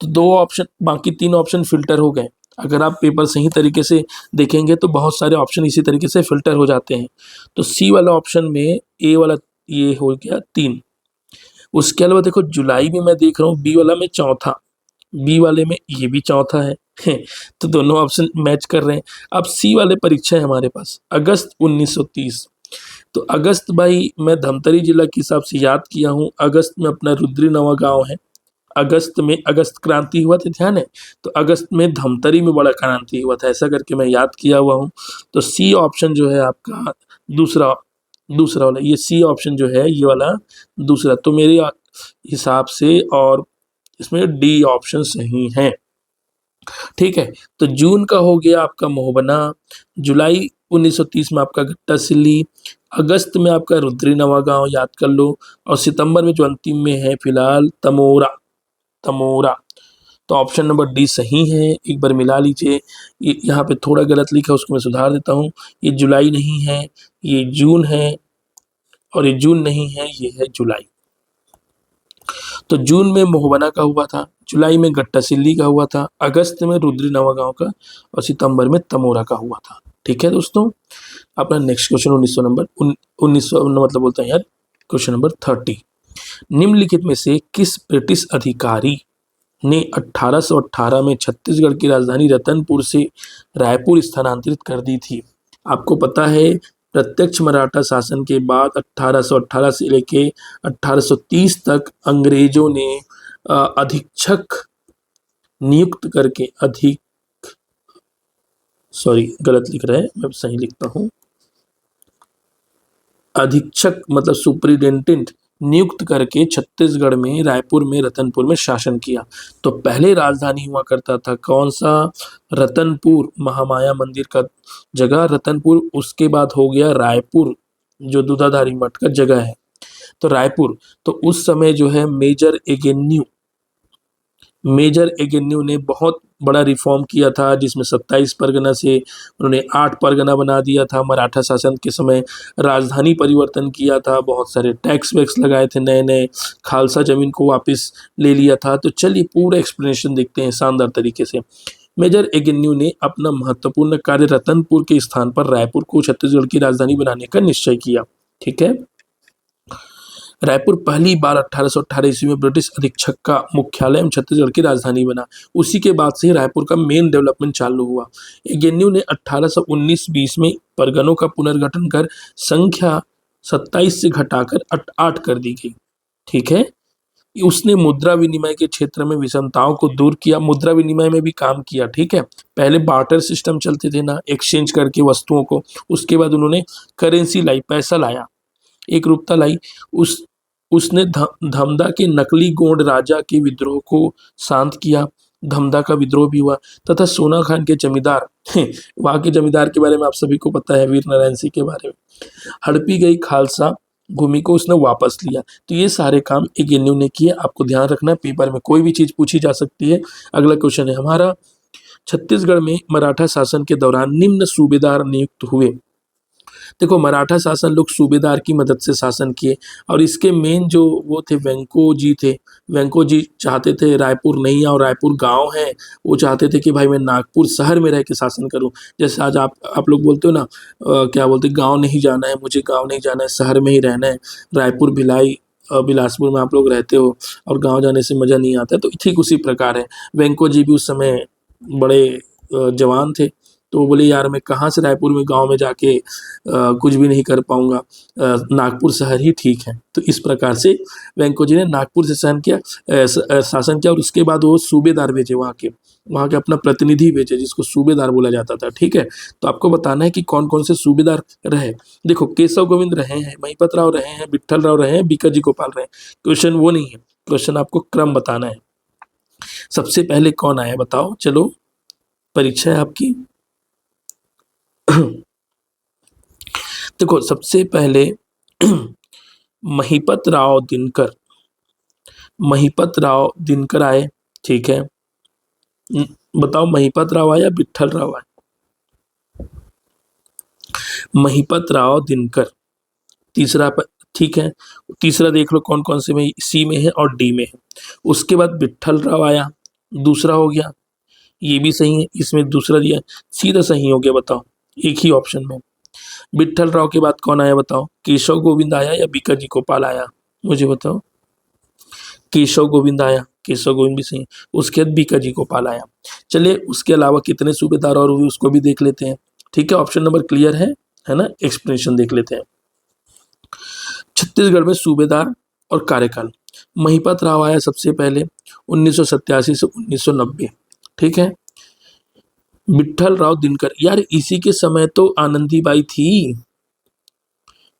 तो दो ऑप्शन, बाकी 3 ऑप्शन फिल्टर हो गए। अगर आप पेपर सही तरीके से देखेंगे तो बहुत सारे ऑप्शन इसी तरीके से फिल्टर हो जाते हैं। तो सी वाला ऑप्शन में ए वाला ये हो गया 3। उसके अलावा देखो जुलाई में मैं देख रहा हूँ बी वाला में चौथा, बी वाले में ये भी चौथा है तो दोनों ऑप्शन मैच कर रहे हैं। अब सी वाले परीक्षा है हमारे पास अगस्त 1930। तो अगस्त भाई मैं धमतरी जिला के हिसाब से याद किया हूँ। अगस्त में अपना रुद्री नवा गांव है। अगस्त में अगस्त क्रांति हुआ था, ध्यान है। तो अगस्त में धमतरी में बड़ा क्रांति हुआ था, ऐसा करके मैं याद किया हुआ हूँ। तो सी ऑप्शन जो है आपका दूसरा, दूसरा वाला, ये सी ऑप्शन जो है ये वाला दूसरा, तो मेरे हिसाब से और इसमें डी ऑप्शन सही है। ठीक है, तो जून का हो गया आपका मोहबना, जुलाई 1930 में आपका गट्टा सिल्ली, अगस्त में आपका रुद्री नवा गांव याद कर लो, और सितंबर में जो अंतिम में है फिलहाल तमोरा, तमोरा। तो ऑप्शन नंबर डी सही है। एक बार मिला लीजिए, यहाँ पे थोड़ा गलत लिखा है उसको मैं सुधार देता हूँ। ये जुलाई नहीं है, ये जून है, और ये जून नहीं है, ये है जुलाई। तो जून में मोहबना का हुआ था, जुलाई में गट्टा सिल्ली का हुआ था, अगस्त में रुद्री नवा गांव का, और सितंबर में तमोरा का हुआ था। ठीक है दोस्तों, अपना नेक्स्ट क्वेश्चन 1900 नंबर 1900 मतलब बोलते हैं यार, क्वेश्चन नंबर 30। निम्नलिखित में से किस ब्रिटिश अधिकारी ने 1818 में छत्तीसगढ़ की राजधानी रतनपुर से रायपुर स्थानांतरित कर दी थी? आपको पता है प्रत्यक्ष मराठा शासन के बाद 1818 से लेके 1830 तक अंग्रेजों ने अधीक्षक नियुक्त करके, सॉरी गलत लिख रहे हैं, मैं सही लिखता हूँ, अधीक्षक मतलब सुप्रिटेंडेंट नियुक्त करके छत्तीसगढ़ में रायपुर में रतनपुर में शासन किया। तो पहले राजधानी हुआ करता था कौन सा? रतनपुर, महामाया मंदिर का जगह रतनपुर, उसके बाद हो गया रायपुर जो दूधाधारी मठ का जगह है, तो रायपुर। तो उस समय जो है मेजर एगेन्यू ने बहुत बड़ा रिफॉर्म किया था, जिसमें 27 परगना से उन्होंने 8 परगना बना दिया था। मराठा शासन के समय राजधानी परिवर्तन किया था, बहुत सारे टैक्स वैक्स लगाए थे नए नए, खालसा जमीन को वापस ले लिया था। तो चलिए पूरा एक्सप्लेनेशन देखते हैं शानदार तरीके से। मेजर एगेन्यू ने अपना महत्वपूर्ण कार्य रतनपुर के स्थान पर रायपुर को छत्तीसगढ़ की राजधानी बनाने का निश्चय किया। ठीक है, रायपुर पहली बार 1818 ईस्वी में ब्रिटिश अधीक्षक का मुख्यालय एवं छत्तीसगढ़ की राजधानी बना। उसी के बाद से रायपुर का मेन डेवलपमेंट चालू हुआ। एगेन्यू ने 1819-20 में परगनों का पुनर्गठन कर संख्या 27 से घटाकर 8 कर दी गई। ठीक है, उसने मुद्रा विनिमय के क्षेत्र में विषमताओं को दूर किया, मुद्रा विनिमय में भी काम किया। ठीक है, पहले बार्टर सिस्टम चलते थे ना, एक्सचेंज करके वस्तुओं को, उसके बाद उन्होंने करेंसी लाई, पैसा लाया, एक रूपता लाई। उसने धमदा के नकली गोंड राजा के विद्रोह को शांत किया, धमदा का विद्रोह भी हुआ, तथा सोना खान के जमींदार वहां के जमींदार के बारे में आप सभी को पता है, वीर नारायण सिंह के बारे में, हड़पी गई खालसा भूमि को उसने वापस लिया। तो ये सारे काम एगेन्यू ने किए। आपको ध्यान रखना है, पेपर में कोई भी चीज पूछी जा सकती है। अगला क्वेश्चन है हमारा, छत्तीसगढ़ में मराठा शासन के दौरान निम्न सूबेदार नियुक्त हुए। देखो मराठा शासन लोग सूबेदार की मदद से शासन किए, और इसके मेन जो वो थे वेंको जी थे। वेंको जी चाहते थे रायपुर नहीं और रायपुर गांव है, वो चाहते थे कि भाई मैं नागपुर शहर में रह के शासन करूं। जैसे आज आप लोग बोलते हो ना, क्या बोलते, गांव नहीं जाना है, मुझे गांव नहीं जाना है, शहर में ही रहना है। रायपुर भिलाई बिलासपुर में आप लोग रहते हो और गांव जाने से मज़ा नहीं आता, तो ठीक उसी प्रकार है। वेंको जी भी उस समय बड़े जवान थे, तो वो बोले यार मैं कहाँ से रायपुर में गांव में जाके कुछ भी नहीं कर पाऊंगा, नागपुर शहर ही ठीक है। तो इस प्रकार से वेंको जी ने नागपुर से शासन किया, और उसके बाद वो सूबेदार भेजे, वहाँ के अपना प्रतिनिधि भेजे जिसको सूबेदार बोला जाता था। ठीक है, तो आपको बताना है कि कौन कौन से सूबेदार रहे। देखो केशव गोविंद रहे हैं, महिपत राव रहे हैं, विट्ठल राव रहे हैं, बीकाजी गोपाल रहे हैं। क्वेश्चन वो नहीं है, क्वेश्चन आपको क्रम बताना है। सबसे पहले कौन आया बताओ, चलो परीक्षा है आपकी। देखो सबसे पहले महिपत राव दिनकर, महिपत राव दिनकर आए, ठीक है। बताओ महिपत राव आया या विट्ठल राव आया? महिपत राव दिनकर तीसरा ठीक है। तीसरा देख लो कौन कौन से में, सी में है और डी में है। उसके बाद विट्ठल राव आया, दूसरा हो गया, ये भी सही है, इसमें दूसरा दिया, सीधा सही हो गया। बताओ एक ही ऑप्शन में। विट्ठल राव के बाद कौन आया बताओ? केशव गोविंद आया या बीकाजी गोपाल आया? मुझे बताओ। केशव गोविंद आया, केशव गोविंद भी सही है। उसके बाद बीकाजी गोपाल आया। चलिए उसके अलावा कितने सूबेदार और हुए उसको भी देख लेते हैं, ठीक है। ऑप्शन नंबर क्लियर है ना। एक्सप्लेनेशन देख लेते हैं। छत्तीसगढ़ में सूबेदार और कार्यकाल, महिपत राव आया सबसे पहले 1987 से 1990, ठीक है। विट्ठल राव दिनकर, यार इसी के समय तो आनंदीबाई थी,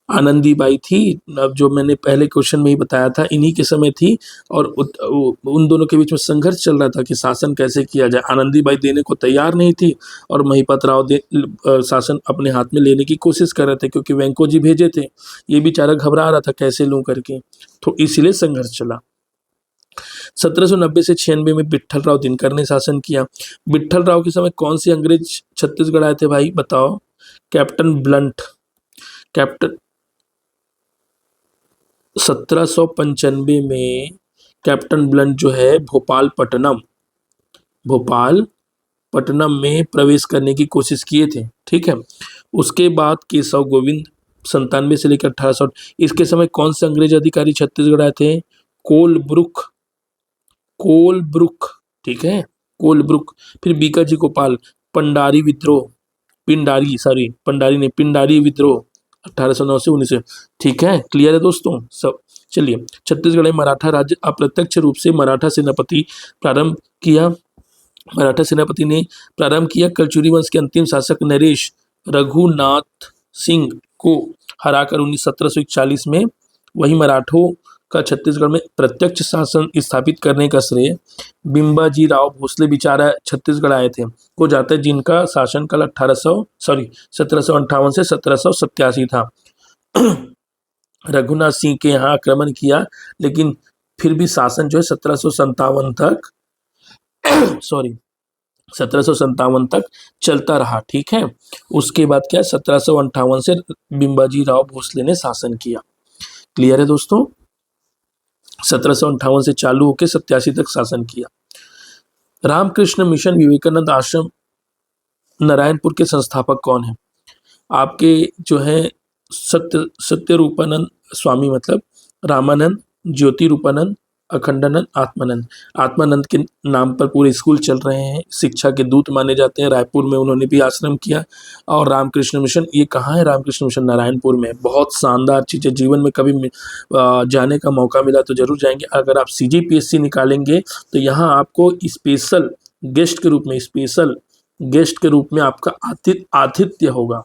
आनंदीबाई थी। अब जो मैंने पहले क्वेश्चन में ही बताया था, इन्हीं के समय थी। और उन दोनों के बीच में संघर्ष चल रहा था कि शासन कैसे किया जाए। आनंदीबाई देने को तैयार नहीं थी और महिपत राव शासन अपने हाथ में लेने की कोशिश कर रहे थे, क्योंकि वेंको जी भेजे थे। ये बेचारा घबरा रहा था कैसे लूं करके, तो इसीलिए संघर्ष चला। 1790 से 96 में विट्ठल राव दिनकर ने शासन किया। विट्ठल राव के समय कौन से अंग्रेज छत्तीसगढ़ आए थे भाई बताओ? Captain blunt. कैप्टन 1795 में कैप्टन ब्लंट जो है भोपाल पट्टनम में प्रवेश करने की कोशिश किए थे, ठीक है। उसके बाद केशव गोविंद 97 से लेकर 1800, इसके समय कौन से अंग्रेज अधिकारी छत्तीसगढ़ आए थे? कोलब्रुक, ठीक है, कोलब्रुक। फिर बीकाजी गोपाल, पंडारी विद्रोह, पिंडारी विद्रोह 1809 से 1900, ठीक है। क्लियर है दोस्तों सब? चलिए, छत्तीसगढ़ में मराठा राज्य अप्रत्यक्ष रूप से मराठा सेनापति ने प्रारंभ किया। कलचुरी वंश के अंतिम शासक नरेश रघुनाथ सिंह को हराकर 1741 में वही मराठों का छत्तीसगढ़ में प्रत्यक्ष शासन स्थापित करने का श्रेय बिंबाजी राव भोसले बेचारा छत्तीसगढ़ आए थे को जाता है, जिनका शासनकाल 1758 से 1787 था। रघुनाथ सिंह के यहाँ आक्रमण किया, लेकिन फिर भी शासन जो है 1757 तक चलता रहा, ठीक है। उसके बाद क्या 1758 से बिंबाजी राव भोसले ने शासन किया। क्लियर है दोस्तों? 1758 से चालू होकर 87 तक शासन किया। रामकृष्ण मिशन विवेकानंद आश्रम नारायणपुर के संस्थापक कौन है? आपके जो है सत्य रूपानंद स्वामी, मतलब रामानंद, ज्योति रूपानंद, अखंडानंद, आत्मानंद के नाम पर पूरे स्कूल चल रहे हैं। शिक्षा के दूत माने जाते हैं। रायपुर में उन्होंने भी आश्रम किया। और रामकृष्ण मिशन, ये कहाँ है? रामकृष्ण मिशन नारायणपुर में। बहुत शानदार चीज़ है, जीवन में कभी जाने का मौका मिला तो जरूर जाएंगे। अगर आप CGPSC निकालेंगे तो यहाँ आपको स्पेशल गेस्ट के रूप में आपका आतिथ्य होगा।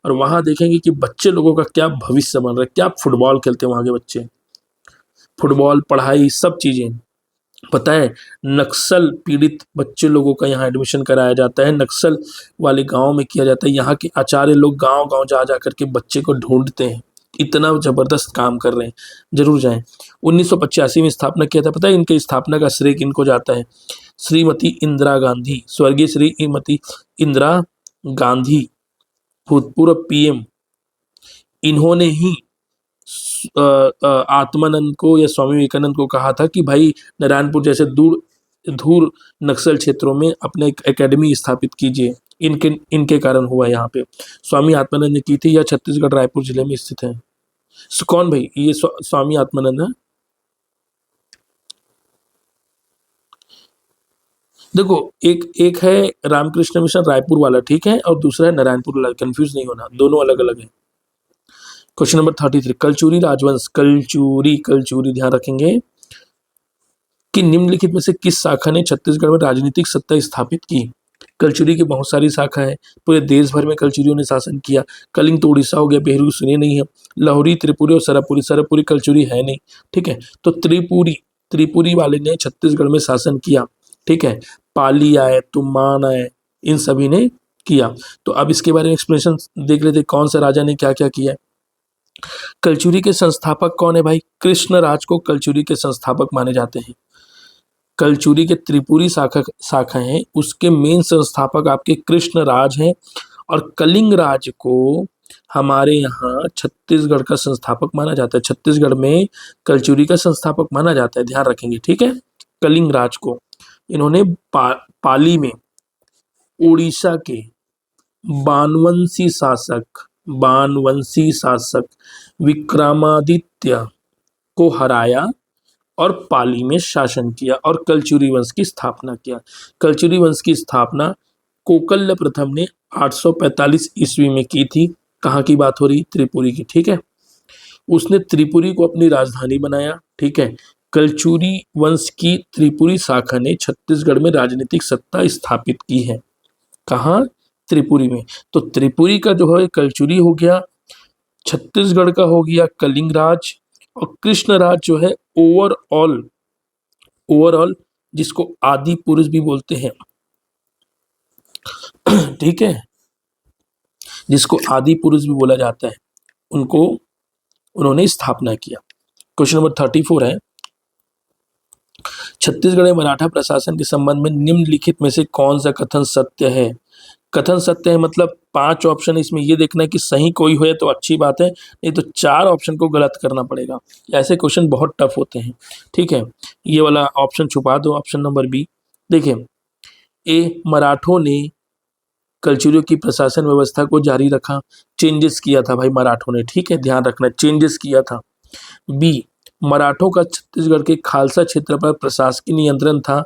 और वहाँ देखेंगे कि बच्चे लोगों का क्या भविष्य बन रहा है, क्या फुटबॉल खेलते हैं वहाँ के बच्चे, फुटबॉल, पढ़ाई, सब चीज़ें। पता है, नक्सल पीड़ित बच्चे लोगों का यहाँ एडमिशन कराया जाता है, नक्सल वाले गांव में किया जाता है। यहाँ के आचार्य लोग गांव गांव जा करके बच्चे को ढूंढते हैं। इतना जबरदस्त काम कर रहे हैं, जरूर जाएं। 1985 में स्थापना किया था। पता है इनके स्थापना का श्रेय किनको जाता है? श्रीमती इंदिरा गांधी, स्वर्गीय श्रीमती इंदिरा गांधी, भूतपूर्व PM। इन्होंने ही आत्मानंद को या स्वामी विवेकानंद को कहा था कि भाई नारायणपुर जैसे दूर नक्सल क्षेत्रों में अपने एक एकेडमी स्थापित कीजिए। इनके कारण हुआ यहाँ पे। स्वामी आत्मानंद ने की थी। यह छत्तीसगढ़ रायपुर जिले में स्थित है। कौन भाई? ये स्वामी आत्मानंद है। देखो, एक है रामकृष्ण मिशन रायपुर वाला, ठीक है, और दूसरा है नारायणपुर वाला। कंफ्यूज नहीं होना, दोनों अलग अलग है। क्वेश्चन नंबर 33, कलचुरी राजवंश, कलचुरी ध्यान रखेंगे कि निम्नलिखित में से किस शाखा ने छत्तीसगढ़ में राजनीतिक सत्ता स्थापित की? कलचुरी की बहुत सारी शाखा है, पूरे देश भर में कलचुरियों ने शासन किया। कलिंग तो उड़ीसा हो गया, बेहरू सुने नहीं है। लाहौरी, त्रिपुरी और सरपुरी कलचुरी है नहीं, ठीक है। तो त्रिपुरी वाले ने छत्तीसगढ़ में शासन किया, ठीक है। पाली आए, तुम्बान आए, इन सभी ने किया। तो अब इसके बारे में एक्सप्लेनेशन देख लेते, कौन सा राजा ने क्या क्या किया। कलचुरी के संस्थापक कौन है भाई? कृष्णराज को कलचुरी के संस्थापक माने जाते हैं। कलचुरी के त्रिपुरी शाखा है, उसके मेन संस्थापक आपके कृष्णराज हैं। और कलिंग राज को हमारे यहाँ छत्तीसगढ़ का संस्थापक माना जाता है। छत्तीसगढ़ में कलचुरी का संस्थापक माना जाता है, ध्यान रखेंगे, ठीक है। कलिंग राज को इन्होंने पाली में उड़ीसा के बानवंशी शासक विक्रमादित्य को हराया और पाली में शासन किया और कलचुरी वंश की स्थापना किया। कलचुरी वंश की स्थापना कोकल्य प्रथम ने 845 ईस्वी में की थी। कहाँ की बात हो रही? त्रिपुरी की, ठीक है। उसने त्रिपुरी को अपनी राजधानी बनाया, ठीक है। कलचुरी वंश की त्रिपुरी शाखा ने छत्तीसगढ़ में राजनीतिक सत्ता स्थापित की है। कहाँ? त्रिपुरी में। तो त्रिपुरी का जो है कलचुरी हो गया, छत्तीसगढ़ का हो गया कलिंग राज, और कृष्णराज जो है ओवरऑल जिसको आदि पुरुष भी बोलते हैं, ठीक है, जिसको आदि पुरुष भी बोला जाता है, उनको उन्होंने स्थापना किया। क्वेश्चन नंबर 34 है, छत्तीसगढ़ में मराठा प्रशासन के संबंध में निम्नलिखित में से कौन सा कथन सत्य है? कथन सत्य है मतलब 5 ऑप्शन, इसमें ये देखना है कि सही कोई हो तो अच्छी बात है, नहीं तो 4 ऑप्शन को गलत करना पड़ेगा। ऐसे क्वेश्चन बहुत टफ होते हैं, ठीक है। ये वाला ऑप्शन छुपा दो, ऑप्शन नंबर बी। देखिए, ए, मराठों ने कलचुरियों की प्रशासन व्यवस्था को जारी रखा, चेंजेस किया था भाई मराठों ने, ठीक है, ध्यान रखना, चेंजेस किया था। बी, मराठों का छत्तीसगढ़ के खालसा क्षेत्र पर प्रशासकीय नियंत्रण था।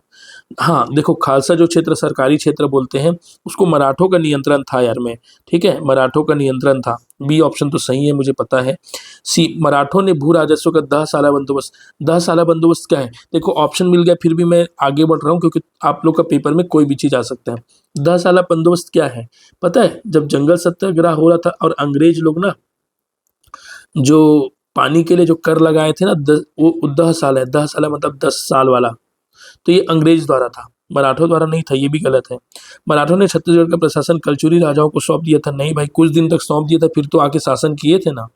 हाँ देखो, खालसा जो क्षेत्र सरकारी क्षेत्र बोलते हैं उसको मराठों का नियंत्रण था यार में, ठीक है, मराठों का नियंत्रण था। बी ऑप्शन तो सही है, मुझे पता है। सी, मराठों ने भू राजस्व का 10 साला बंदोबस्त। 10 साला बंदोबस्त क्या है? देखो ऑप्शन मिल गया फिर भी मैं आगे बढ़ रहा हूँ क्योंकि आप लोग का पेपर में कोई भी चीज आ सकता है। 10 साला बंदोबस्त क्या है पता है? जब जंगल सत्याग्रह हो रहा था और अंग्रेज लोग ना जो पानी के लिए जो कर लगाए थे ना, वो 10 साल है, 10 साल मतलब 10 साल वाला, तो ये अंग्रेज द्वारा था, मराठों द्वारा नहीं था, ये भी गलत है। मराठों ने छत्तीसगढ़ का प्रशासन कलचुरी राजाओं को सौंप दिया था। नहीं भाई, कुछ दिन तक सौंप दिया था, फिर तो आके शासन किए थे ना।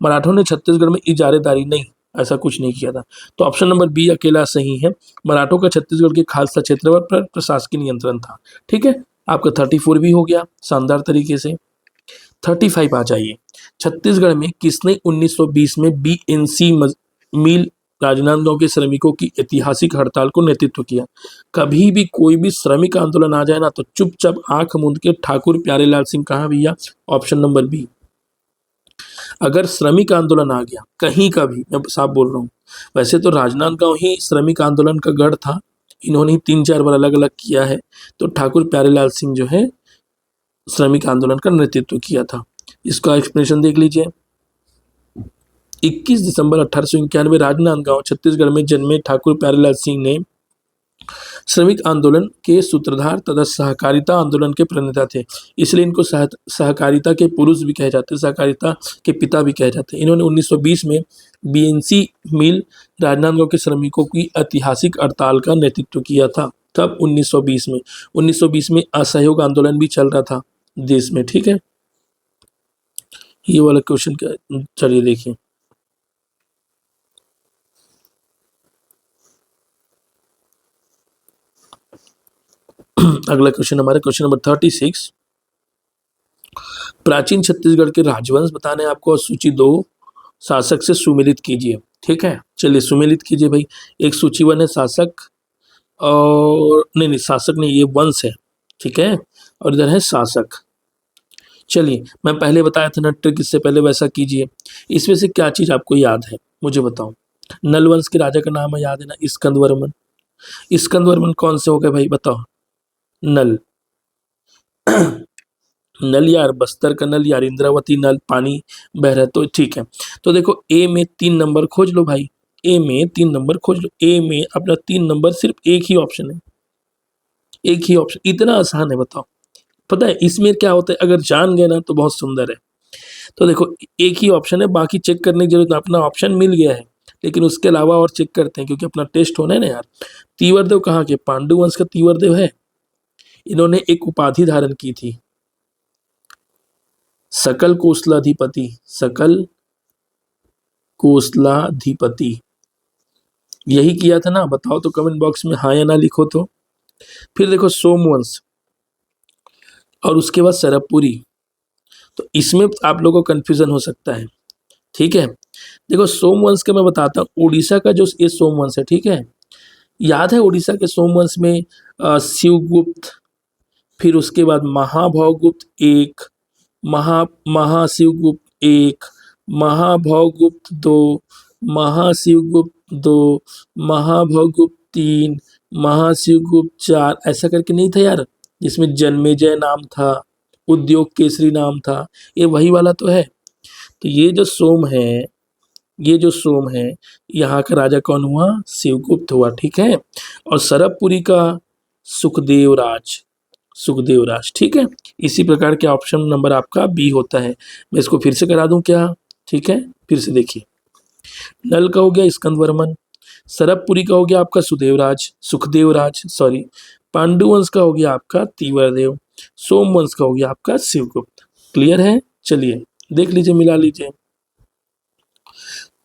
मराठों ने छत्तीसगढ़ में इजारेदारी नहीं, ऐसा कुछ नहीं किया था। तो ऑप्शन नंबर बी अकेला सही है, मराठों का छत्तीसगढ़ के खालसा क्षेत्र पर प्रशासकीय नियंत्रण था, ठीक है। आपका 34 भी हो गया शानदार तरीके से। 35 आ जाइए, छत्तीसगढ़ में किसने 1920 में बीएनसी मिल राजनांदगांव के श्रमिकों की ऐतिहासिक हड़ताल को नेतृत्व किया? कभी भी कोई भी श्रमिक आंदोलन आ जाए ना तो चुपचाप आंख मूंद के ठाकुर प्यारेलाल सिंह, कहाँ भैया? Option number B. अगर श्रमिक आंदोलन आ गया कहीं का भी, मैं साफ बोल रहा हूँ, वैसे तो राजनांदगांव ही श्रमिक आंदोलन का गढ़ था, इन्होंने 3-4 बार अलग अलग किया है, तो ठाकुर प्यारेलाल सिंह जो है श्रमिक आंदोलन का नेतृत्व किया था। इसका एक्सप्लेनेशन देख लीजिए। 21 दिसंबर 1891 राजनांदगांव छत्तीसगढ़ में जन्मे ठाकुर प्यारेलाल सिंह ने श्रमिक आंदोलन के सूत्रधार तथा सहकारिता आंदोलन के प्रणेता थे, इसलिए इनको सहकारिता के पुरुष भी कहे जाते हैं, सहकारिता के पिता भी कहे जाते हैं। इन्होंने 1920 में बीएनसी मिल राजनांदगांव के श्रमिकों की ऐतिहासिक हड़ताल का नेतृत्व किया था। तब 1920 में असहयोग आंदोलन भी चल रहा था देश में, ठीक है। ये वाला क्वेश्चन क्या, चलिए देखिए। अगला क्वेश्चन हमारा क्वेश्चन नंबर 36, प्राचीन छत्तीसगढ़ के राजवंश बताने आपको और सूची 2 शासक से सुमेलित कीजिए, ठीक है। चलिए सुमेलित कीजिए भाई। एक सूची 1 है शासक, और नहीं शासक नहीं, ये वंश है, ठीक है, और इधर है शासक। चलिए मैं पहले बताया था ना ट्रिक, इससे पहले वैसा कीजिए। इसमें से क्या चीज आपको याद है मुझे बताओ? नल वंश के राजा का नाम है, याद है ना, स्कंदवर्मन। स्कंदवर्मन कौन से हो गए भाई बताओ? नल। नल यार, बस्तर का नल यार, इंद्रावती नल, पानी बह रहा है, तो ठीक है। तो देखो ए में 3 नंबर खोज लो भाई, ए में 3 नंबर खोज लो। ए में अपना 3 नंबर सिर्फ एक ही ऑप्शन है, एक ही ऑप्शन, इतना आसान है बताओ। पता है इसमें क्या होता है, अगर जान गए ना तो बहुत सुंदर है। तो देखो एक ही ऑप्शन है, बाकी चेक करने की जरूरत नहीं, अपना ऑप्शन मिल गया है, लेकिन उसके अलावा और चेक करते हैं क्योंकि अपना टेस्ट होना है ना यार। तीवरदेव कहाँ के? पांडु वंश का तीवरदेव है। इन्होंने एक उपाधि धारण की थी, सकल कौशलाधिपति, सकल कोसलाधिपति, यही किया था ना? बताओ तो कमेंट बॉक्स में हाँ या ना लिखो तो। फिर देखो सोमवंश और उसके बाद सरबपुरी, तो इसमें आप लोगों को कंफ्यूजन हो सकता है, ठीक है। देखो सोमवंश का मैं बताता हूँ, उड़ीसा का जो ये सोमवंश है, ठीक है। याद है उड़ीसा के सोमवंश में शिवगुप्त, फिर उसके बाद महाभवगुप्त एक, महाशिवगुप्त एक, महाभवगुप्त दो, महाशिवगुप्त दो, महाभवगुप्त तीन, महाशिवगुप्त चार, ऐसा करके नहीं था यार, जिसमें जन्मेजय नाम था, उद्योग केसरी नाम था, ये वही वाला तो है। तो ये जो सोम है, यहाँ का राजा कौन हुआ? शिवगुप्त हुआ, ठीक है। और सरबपुरी का सुखदेवराज, ठीक है। इसी प्रकार के ऑप्शन नंबर आपका बी होता है। मैं इसको फिर से करा दूं क्या? ठीक है, फिर से देखिए। नल का हो गया स्कंदवर्मन, सरबपुरी का हो गया आपका सुखदेवराज सॉरी, पांडुवंश का हो गया आपका तीवरदेव, सोमवंश का हो गया आपका शिवगुप्त। क्लियर है? चलिए देख लीजिए, मिला लीजिए,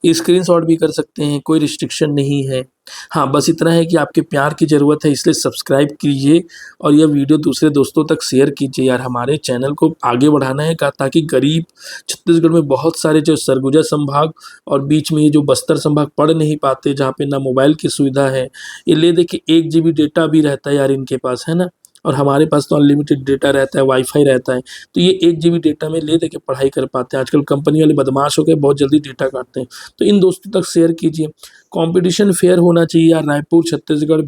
स्क्रीनशॉट भी कर सकते हैं, कोई रिस्ट्रिक्शन नहीं है। हाँ, बस इतना है कि आपके प्यार की ज़रूरत है, इसलिए सब्सक्राइब कीजिए और यह वीडियो दूसरे दोस्तों तक शेयर कीजिए यार। हमारे चैनल को आगे बढ़ाना है ताकि गरीब छत्तीसगढ़ में बहुत सारे जो सरगुजा संभाग और बीच में ये जो बस्तर संभाग पढ़ नहीं पाते, जहाँ पे ना मोबाइल की सुविधा है, ये ले देखिए 1 GB डेटा भी रहता है यार इनके पास, है ना। और हमारे पास तो अनलिमिटेड डेटा रहता है, वाईफाई रहता है, तो ये 1 GB डेटा में ले दे के पढ़ाई कर पाते हैं। आजकल कंपनी वाले बदमाश हो गए, बहुत जल्दी डेटा काटते हैं, तो इन दोस्तों तक शेयर कीजिए। कंपटीशन फेयर होना चाहिए यार, रायपुर छत्तीसगढ़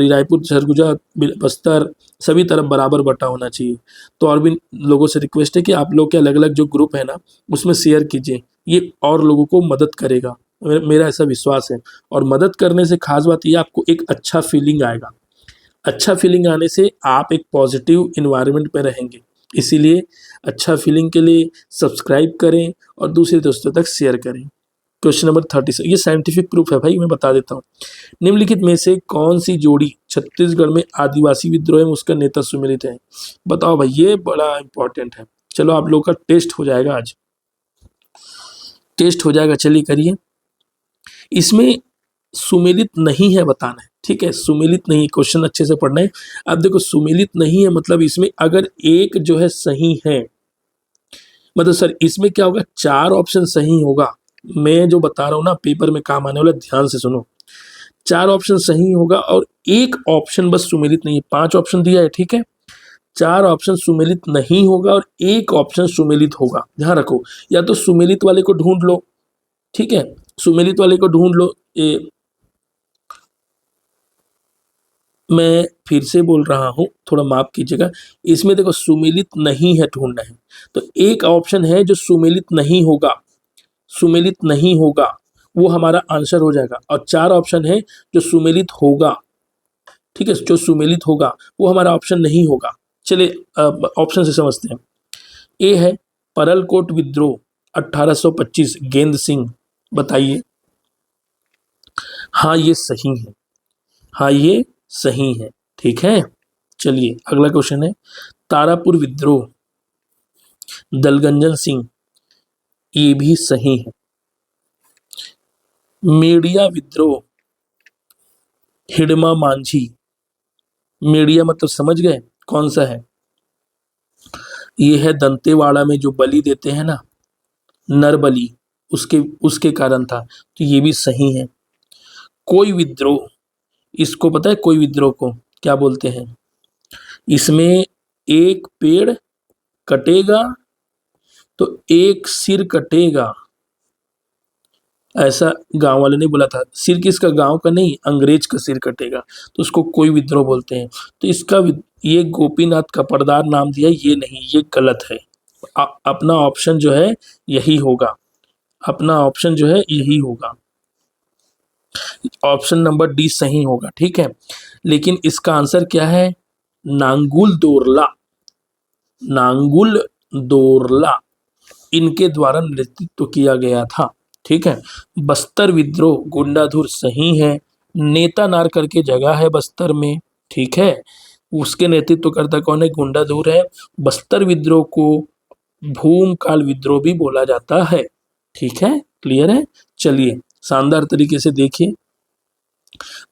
रायपुर सरगुजा बस्तर सभी तरफ बराबर बटा होना चाहिए। तो और भी लोगों से रिक्वेस्ट है कि आप लोग के अलग अलग जो ग्रुप है ना, उसमें शेयर कीजिए, ये और लोगों को मदद करेगा, मेरा ऐसा विश्वास है। और मदद करने से खास बात ये, आपको एक अच्छा फीलिंग आएगा, अच्छा फीलिंग आने से आप एक पॉजिटिव इन्वायरमेंट में रहेंगे। इसीलिए अच्छा फीलिंग के लिए सब्सक्राइब करें और दूसरे दोस्तों तक शेयर करें। क्वेश्चन नंबर 36, ये साइंटिफिक प्रूफ है भाई, मैं बता देता हूँ। निम्नलिखित में से कौन सी जोड़ी छत्तीसगढ़ में आदिवासी विद्रोह में उसका नेता सुमिलित है? बताओ भाई, ये बड़ा इंपॉर्टेंट है। चलो आप लोग का टेस्ट हो जाएगा, आज टेस्ट हो जाएगा, चलिए करिए। इसमें सुमेलित नहीं है बताना है, ठीक है। सुमेलित नहीं, क्वेश्चन अच्छे से पढ़ना है। अब देखो सुमेलित नहीं है मतलब इसमें अगर एक जो है सही है, मतलब सर इसमें क्या होगा, 4 ऑप्शन सही होगा। मैं जो बता रहा हूं ना, पेपर में काम आने वाला, ध्यान से सुनो। 4 ऑप्शन सही होगा और एक ऑप्शन बस सुमेलित नहीं है। 5 ऑप्शन दिया है, ठीक है। 4 ऑप्शन सुमेलित नहीं होगा और एक ऑप्शन सुमेलित होगा, ध्यान रखो। या तो सुमेलित वाले को ढूंढ लो, ठीक है, सुमेलित वाले को ढूंढ लो। मैं फिर से बोल रहा हूं, थोड़ा माफ कीजिएगा। इसमें देखो सुमेलित नहीं है ढूंढना है, तो एक ऑप्शन है जो सुमेलित नहीं होगा, सुमेलित नहीं होगा, वो हमारा आंसर हो जाएगा। और 4 ऑप्शन है जो सुमेलित होगा, ठीक है, जो सुमेलित होगा वो हमारा ऑप्शन नहीं होगा। चलिए ऑप्शन से समझते हैं। ए है परलकोट विद्रोह 1825, गेंद सिंह, बताइए। हाँ ये सही है, हाँ ये सही है, ठीक है। चलिए अगला क्वेश्चन है, तारापुर विद्रोह दलगंजन सिंह, ये भी सही है। मेड़िया विद्रोह हिडमा मांझी, मेड़िया मतलब समझ गए कौन सा है? ये है दंतेवाड़ा में जो बलि देते हैं ना, नर बलि, उसके उसके कारण था, तो ये भी सही है। कोई विद्रोह, इसको पता है कोई विद्रोह को क्या बोलते हैं? इसमें एक पेड़ कटेगा तो एक सिर कटेगा, ऐसा गांव वाले ने बोला था। सिर किसका? गांव का नहीं, अंग्रेज का सिर कटेगा, तो उसको कोई विद्रोह बोलते हैं। तो इसका ये गोपीनाथ का परदार नाम दिया, ये नहीं, ये गलत है। अपना ऑप्शन जो है यही होगा, अपना ऑप्शन जो है यही होगा, ऑप्शन नंबर डी सही होगा, ठीक है। लेकिन इसका आंसर क्या है? नांगुल दोरला, नांगुल दोरला, इनके द्वारा नेतृत्व किया गया था, ठीक है। बस्तर विद्रोह गुंडाधुर सही है, नेता नार करके जगह है बस्तर में, ठीक है। उसके नेतृत्वकर्ता कौन है? गुंडाधुर है। बस्तर विद्रोह को भूमकाल विद्रोह भी बोला जाता है, ठीक है, क्लियर है। चलिए शानदार तरीके से देखिए,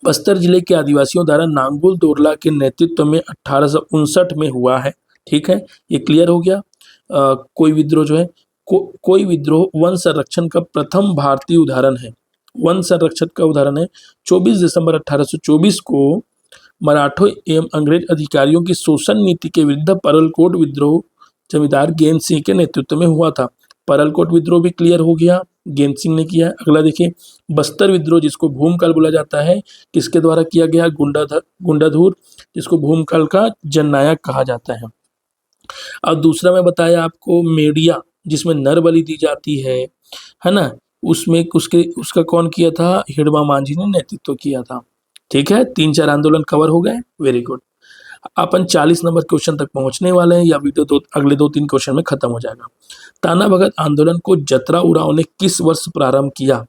बस्तर जिले के आदिवासियों द्वारा नांगुल दोरला के नेतृत्व में 1859 में हुआ है। ठीक है, ये क्लियर हो गया। कोई विद्रोह जो है, कोई विद्रोह वन संरक्षण का प्रथम भारतीय उदाहरण है। वन संरक्षण का उदाहरण है 24 दिसंबर 1824 को मराठों एवं अंग्रेज अधिकारियों की शोषण नीति के विरुद्ध परलकोट विद्रोह जमींदार गेंद सिंह के नेतृत्व में हुआ था। परलकोट विद्रोह भी क्लियर हो गया, गेंद सिंह ने किया। अगला देखिए, बस्तर विद्रोह जिसको भूमकाल बोला जाता है, किसके द्वारा किया गया? गुंडाधुर, जिसको भूमकाल का जननायक कहा जाता है। अब दूसरा मैं बताया आपको मेड़िया, जिसमें नर बलि दी जाती है ना, उसमें उसका कौन किया था? हिड़वा मांझी ने नेतृत्व किया था। ठीक है, 3-4 आंदोलन कवर हो गए, वेरी गुड। अपन 40 नंबर क्वेश्चन तक पहुंचने वाले हैं, या वीडियो अगले 2-3 क्वेश्चन में खत्म हो जाएगा। ताना भगत आंदोलन को जतरा उरांव ने किस वर्ष प्रारंभ किया?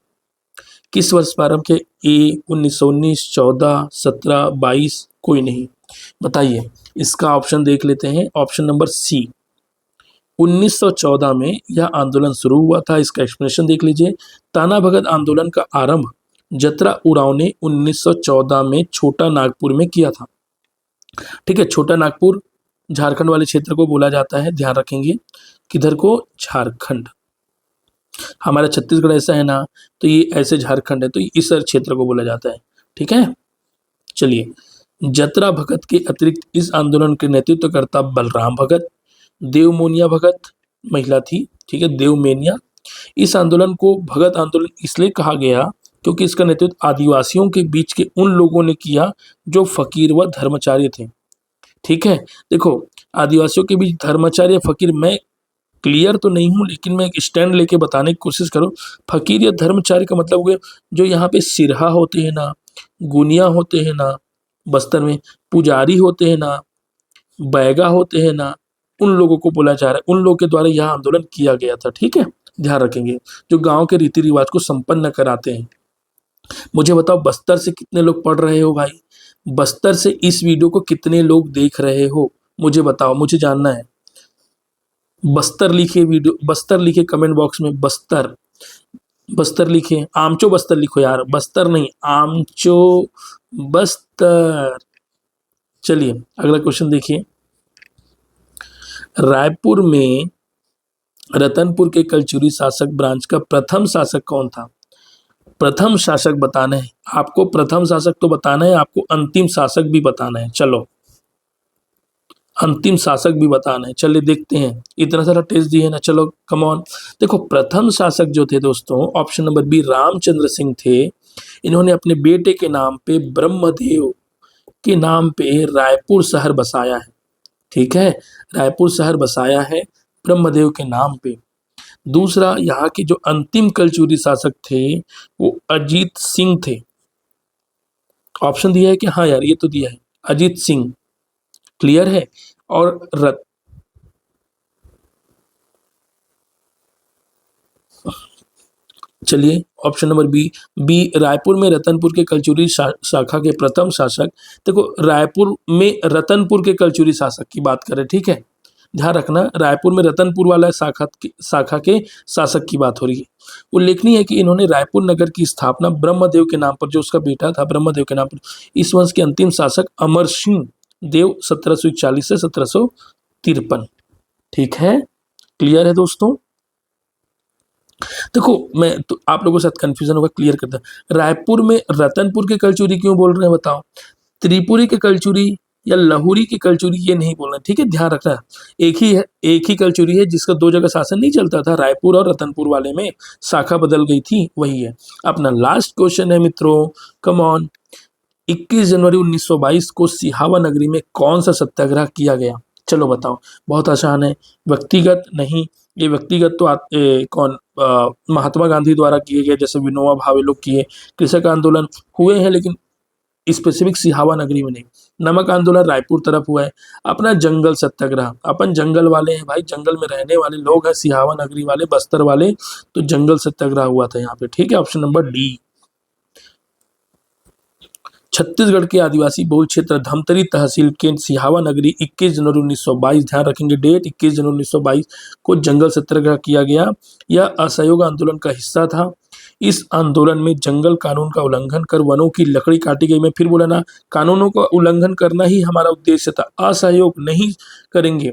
किस वर्ष प्रारंभ किया? ए 1919, 14, 17, 22, कोई नहीं, बताइए। इसका ऑप्शन देख लेते हैं, ऑप्शन नंबर सी, 1914 में यह आंदोलन शुरू हुआ था। इसका एक्सप्लेनेशन देख लीजिए। ताना भगत आंदोलन का आरंभ जतरा उरांव ने 1914 में छोटा नागपुर में किया था। ठीक है, छोटा नागपुर झारखंड वाले क्षेत्र को बोला जाता है, ध्यान रखेंगे। किधर को? झारखंड। हमारा छत्तीसगढ़ ऐसा है ना, तो ये ऐसे झारखंड है, तो इस क्षेत्र को बोला जाता है। ठीक है, चलिए। जतरा भगत के अतिरिक्त इस आंदोलन के नेतृत्वकर्ता बलराम भगत, देवमोनिया भगत महिला थी, ठीक है, देवमेनिया। इस आंदोलन को भगत आंदोलन इसलिए कहा गया क्योंकि इसका नेतृत्व आदिवासियों के बीच के उन लोगों ने किया जो फकीर व धर्माचार्य थे। ठीक है, देखो, आदिवासियों के बीच धर्माचार्य फकीर, मैं क्लियर तो नहीं हूं, लेकिन मैं एक स्टैंड लेके बताने की कोशिश करूं। फकीर या धर्मचारी का मतलब हो गया जो यहाँ पे सिरहा होते हैं ना, गुनिया होते हैं ना, बस्तर में पुजारी होते हैं ना, बैगा होते हैं ना, उन लोगों को बोला जा रहा है, उन लोगों के द्वारा यह आंदोलन किया गया था। ठीक है, ध्यान रखेंगे, जो गांव के रीति रिवाज को संपन्न कराते हैं। मुझे बताओ, बस्तर से कितने लोग पढ़ रहे हो भाई? बस्तर से इस वीडियो को कितने लोग देख रहे हो? मुझे बताओ, मुझे जानना है। बस्तर लिखे वीडियो, बस्तर लिखे कमेंट बॉक्स में, बस्तर, बस्तर लिखे। आमचो बस्तर लिखो यार, बस्तर नहीं, आमचो बस्तर। चलिए अगला क्वेश्चन देखिए। रायपुर में रतनपुर के कलचुरी शासक ब्रांच का प्रथम शासक कौन था? प्रथम शासक बताना है आपको, प्रथम शासक तो बताना है आपको, अंतिम शासक भी बताना है। चलो, अंतिम शासक भी बताना है। चलिए देखते हैं, इतना सारा टेस्ट दिए ना, चलो कम ऑन। देखो, प्रथम शासक जो थे दोस्तों, option number B, Ramchandra Singh थे। इन्होंने अपने बेटे के नाम पे, ब्रह्मदेव के नाम पे रायपुर शहर बसाया है। ठीक है, रायपुर शहर बसाया है ब्रह्मदेव के नाम पे। दूसरा, यहाँ के जो अंतिम कलचुरी शासक थे वो अजीत सिंह थे। ऑप्शन दिया है कि हाँ यार, ये तो दिया है, अजीत सिंह, क्लियर है। और चलिए ऑप्शन नंबर बी, रायपुर में रतनपुर के कलचुरी शाखा के प्रथम शासक। देखो, रायपुर में रतनपुर के कलचुरी शासक की बात करें, ठीक है, ध्यान रखना, रायपुर में रतनपुर वाला शाखा के शासक की बात हो रही है। उल्लेखनीय है कि इन्होंने रायपुर नगर की स्थापना ब्रह्मदेव के नाम पर, जो उसका बेटा था ब्रह्मदेव के नाम पर। इस वंश के अंतिम शासक अमर सिंह देव 1741 से 1753। ठीक है, क्लियर है दोस्तों। देखो, मैं तो आप लोगों के साथ कंफ्यूजन होगा, क्लियर करता हूं। रायपुर में रतनपुर के कलचुरी क्यों बोल रहे हैं बताओ? त्रिपुरी के कलचुरी या लहुरी की कलचुरी ये नहीं बोलना, ठीक है, ध्यान रखना। एक ही है, एक ही कलचुरी है जिसका 2 जगह शासन नहीं चलता था, रायपुर और रतनपुर वाले में शाखा बदल गई थी, वही है। अपना लास्ट क्वेश्चन है मित्रों, कम ऑन। 21 जनवरी 1922 को सिहावा नगरी में कौन सा सत्याग्रह किया गया? चलो बताओ, बहुत आसान है, व्यक्तिगत नहीं, ये व्यक्तिगत तो कौन, महात्मा गांधी द्वारा किए गए, जैसे विनोबा भावे लोग किए। कृषक आंदोलन हुए हैं लेकिन स्पेसिफिक सिहावा नगरी में नहीं। नमक आंदोलन रायपुर तरफ हुआ है। अपना जंगल सत्याग्रह, अपन जंगल वाले हैं भाई, जंगल में रहने वाले लोग हैं, सिहावा नगरी वाले, बस्तर वाले, तो जंगल सत्याग्रह हुआ था यहाँ पे। ठीक है, ऑप्शन नंबर डी। छत्तीसगढ़ के आदिवासी बहुल क्षेत्र धमतरी तहसील के सिहावा नगरी 21 जनवरी 1922, ध्यान रखेंगे डेट, 21 जनवरी 1922 को जंगल सत्याग्रह किया गया। यह असहयोग आंदोलन का हिस्सा था। इस आंदोलन में जंगल कानून का उल्लंघन कर वनों की लकड़ी काटी गई। मैं फिर बोला ना, कानूनों का उल्लंघन करना ही हमारा उद्देश्य था, असहयोग नहीं करेंगे,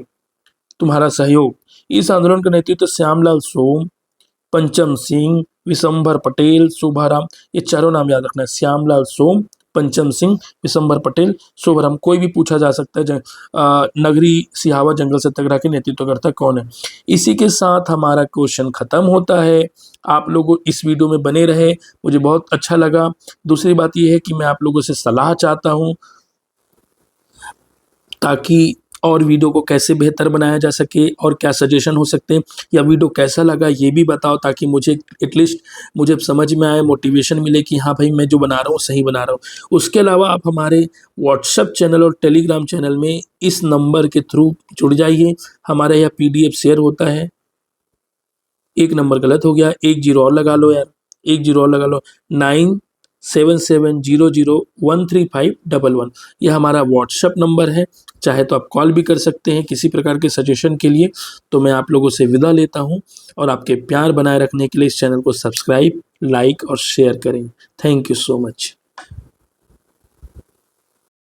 तुम्हारा सहयोग। इस आंदोलन का नेतृत्व श्यामलाल सोम, पंचम सिंह, विशंभर पटेल, शोभाराम, ये चारों नाम याद रखना है, श्यामलाल सोम, पंचम सिंह, विशंभर पटेल, शोभाराम। कोई भी पूछा जा सकता है नगरी सिहावा जंगल सत्याग्रह के नेतृत्वकर्ता कौन है। इसी के साथ हमारा क्वेश्चन खत्म होता है। आप लोग इस वीडियो में बने रहे, मुझे बहुत अच्छा लगा। दूसरी बात यह है कि मैं आप लोगों से सलाह चाहता हूँ ताकि और वीडियो को कैसे बेहतर बनाया जा सके और क्या सजेशन हो सकते हैं, या वीडियो कैसा लगा ये भी बताओ, ताकि मुझे एटलीस्ट मुझे समझ में आए, मोटिवेशन मिले कि हाँ भाई मैं जो बना रहा हूँ सही बना रहा हूँ। उसके अलावा आप हमारे व्हाट्सएप चैनल और टेलीग्राम चैनल में इस नंबर के थ्रू जुड़ जाइए। हमारे यहाँ PDF शेयर होता है। एक नंबर गलत हो गया, 1 जीरो और लगा लो यार, 1 जीरो और लगा लो, 9770013511। यह हमारा व्हाट्सएप नंबर है, चाहे तो आप कॉल भी कर सकते हैं किसी प्रकार के सजेशन के लिए। तो मैं आप लोगों से विदा लेता हूं, और आपके प्यार बनाए रखने के लिए इस चैनल को सब्सक्राइब, लाइक और शेयर करें। Thank you so much.